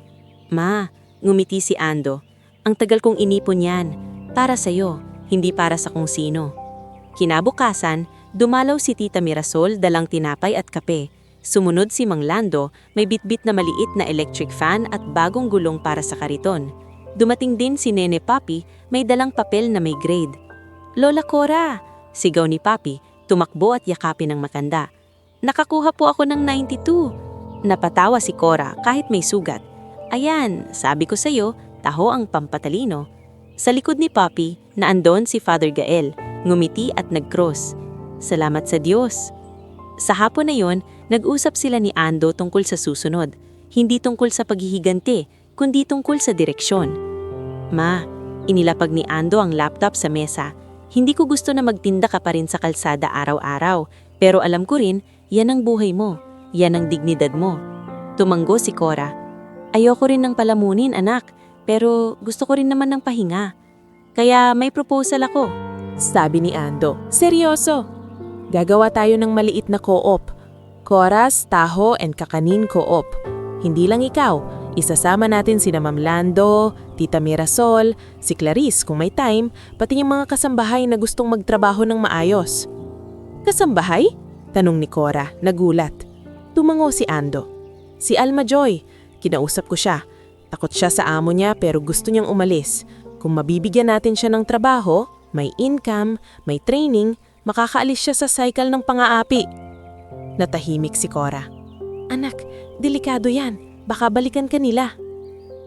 B: "Ma," ngumiti si Ando. "Ang tagal kong inipon yan. Para sa'yo, hindi para sa kung sino." Kinabukasan, dumalaw si Tita Mirasol dalang tinapay at kape. Sumunod si Mang Lando, may bitbit na maliit na electric fan at bagong gulong para sa kariton. Dumating din si Nene Papi, may dalang papel na may grade. "Lola Cora!" sigaw ni Papi, tumakbo at yakapin ng matanda. "Nakakuha po ako ng 92. Napatawa si Cora kahit may sugat. "Ayan, sabi ko sa'yo, taho ang pampatalino." Sa likod ni Papi, naandon si Father Gael, ngumiti at nag-cross. "Salamat sa Diyos." Sa hapon na yon, nag-usap sila ni Ando tungkol sa susunod. Hindi tungkol sa paghihiganti, kundi tungkol sa direksyon. "Ma," inilapag ni Ando ang laptop sa mesa. "Hindi ko gusto na magtinda ka pa rin sa kalsada araw-araw, pero alam ko rin, yan ang buhay mo, yan ang dignidad mo." Tumanggo si Cora. "Ayoko rin ng palamunin, anak, pero gusto ko rin naman ng pahinga. Kaya may proposal ako."
D: Sabi ni Ando. "Seryoso? Gagawa tayo ng maliit na co-op. Coras, Taho, and Kakanin Co-op. Hindi lang ikaw, isasama natin sina Ma'am Lando, Tita Mirasol, si Clarice kung may time, pati yung mga kasambahay na gustong magtrabaho ng maayos." "Kasambahay?" tanong ni Cora, nagulat. Tumango si Ando. "Si Alma Joy, kinausap ko siya. Takot siya sa amo niya pero gusto niyang umalis. Kung mabibigyan natin siya ng trabaho, may income, may training, makakaalis siya sa cycle ng pang-aapi." Natahimik si Cora. "Anak, delikado yan. Baka balikan ka nila."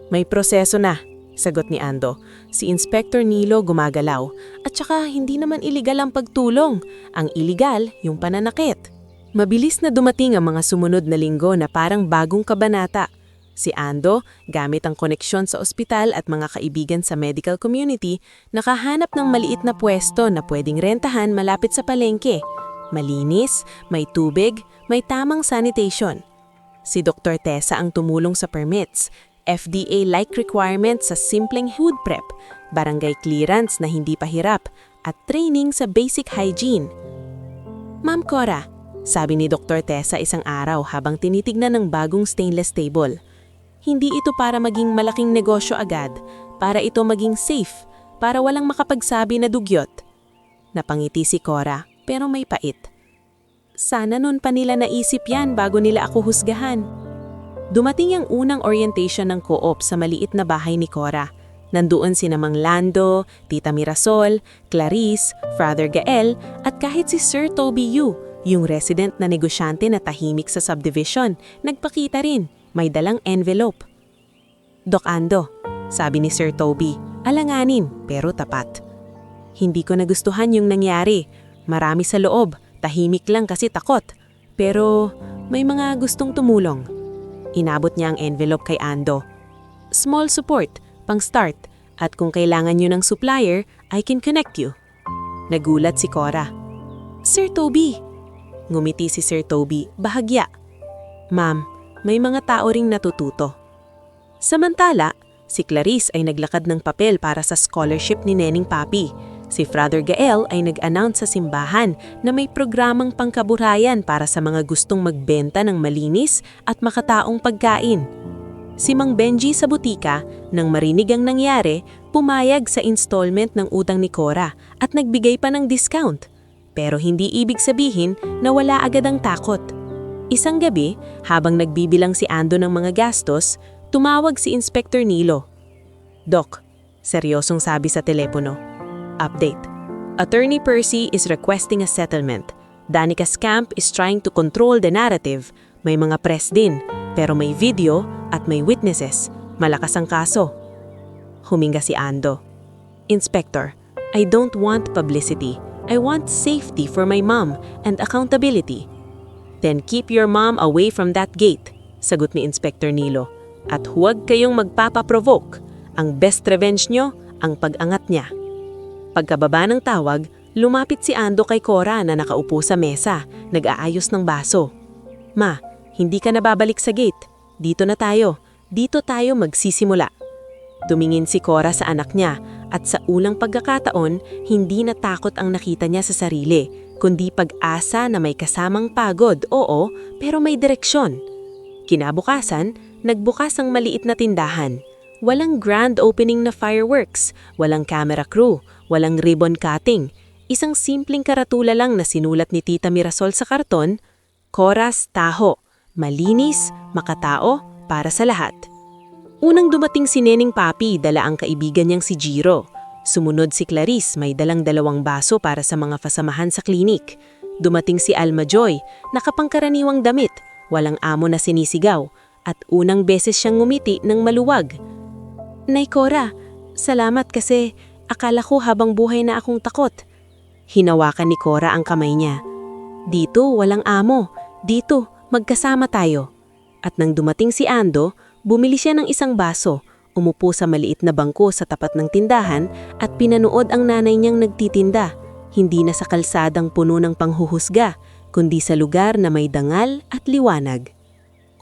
D: "May proseso na," sagot ni Ando. "Si Inspector Nilo gumagalaw. At saka hindi naman iligal ang pagtulong. Ang iligal, yung pananakit." Mabilis na dumating ang mga sumunod na linggo na parang bagong kabanata. Si Ando, gamit ang koneksyon sa ospital at mga kaibigan sa medical community, nakahanap ng maliit na pwesto na pwedeng rentahan malapit sa palengke. Malinis, may tubig, may tamang sanitation. Si Dr. Tessa ang tumulong sa permits, FDA-like requirements sa simpleng food prep, barangay clearance na hindi pahirap, at training sa basic hygiene. "Ma'am Cora," sabi ni Dr. Tessa isang araw habang tinitignan ng bagong stainless table. Hindi ito para maging malaking negosyo agad, para ito maging safe, para walang makapagsabi na dugyot. Napangiti si Cora, pero may pait. Sana nun pa nila naisip yan bago nila ako husgahan. Dumating ang unang orientation ng co-op sa maliit na bahay ni Cora. Nandoon sina Mang Lando, Tita Mirasol, Clarice, Father Gael, at kahit si Sir Toby Yu, yung resident na negosyante na tahimik sa subdivision, nagpakita rin, may dalang envelope. Doc Ando, sabi ni Sir Toby, alanganin pero tapat. Hindi ko nagustuhan yung nangyari. Marami sa loob, tahimik lang kasi takot. Pero may mga gustong tumulong. Inabot niya ang envelope kay Ando. Small support, pang start, at kung kailangan nyo ng supplier, I can connect you. Nagulat si Cora. Sir Toby! Ngumiti si Sir Toby, bahagya. Ma'am, may mga tao ring natututo. Samantala, si Clarice ay naglakad ng papel para sa scholarship ni Neneng Papi. Si Father Gael ay nag-announce sa simbahan na may programang pangkaburayan para sa mga gustong magbenta ng malinis at makataong pagkain. Si Mang Benji sa butika, nang marinig ang nangyari, pumayag sa installment ng utang ni Cora at nagbigay pa ng discount. Pero hindi ibig sabihin na wala agad ang takot. Isang gabi, habang nagbibilang si Ando ng mga gastos, tumawag si Inspector Nilo. Doc, seryosong sabi sa telepono. Update. Attorney Percy is requesting a settlement. Danica Scamp is trying to control the narrative. May mga press din, pero may video at may witnesses. Malakas ang kaso. Huminga si Ando. Inspector, I don't want publicity. I want safety for my mom and accountability. Then keep your mom away from that gate, sagot ni Inspector Nilo. At huwag kayong magpapaprovoke. Ang best revenge nyo, ang pag-angat niya. Pagkababa ng tawag, lumapit si Ando kay Cora na nakaupo sa mesa, nag-aayos ng baso. Ma, hindi ka na babalik sa gate. Dito na tayo. Dito tayo magsisimula. Tumingin si Cora sa anak niya at sa ulang pagkakataon, hindi natakot ang nakita niya sa sarili, kundi pag-asa na may kasamang pagod, oo, pero may direksyon. Kinabukasan, nagbukas ang maliit na tindahan. Walang grand opening na fireworks, walang camera crew, walang ribbon cutting. Isang simpleng karatula lang na sinulat ni Tita Mirasol sa karton, Cora's Taho, malinis, makatao, para sa lahat. Unang dumating si Neneng Papi, dala ang kaibigan niyang si Jiro. Sumunod si Clarice, may dalang 2 baso para sa mga kasamahan sa klinik. Dumating si Alma Joy, nakapangkaraniwang damit, walang amo na sinisigaw, at unang beses siyang ngumiti ng maluwag. Nay Cora, salamat kasi akala ko habang buhay na akong takot. Hinawakan ni Cora ang kamay niya. Dito, walang amo. Dito, magkasama tayo. At nang dumating si Ando, bumili siya ng isang baso, umupo sa maliit na bangko sa tapat ng tindahan at pinanood ang nanay niyang nagtitinda. Hindi na sa kalsadang puno ng panghuhusga, kundi sa lugar na may dangal at liwanag.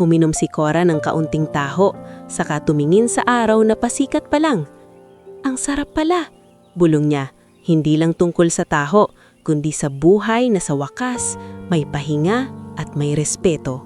D: Uminom si Cora ng kaunting taho, saka tumingin sa araw na pasikat pa lang. Ang sarap pala, bulong niya, hindi lang tungkol sa taho, kundi sa buhay na sa wakas, may pahinga at may respeto.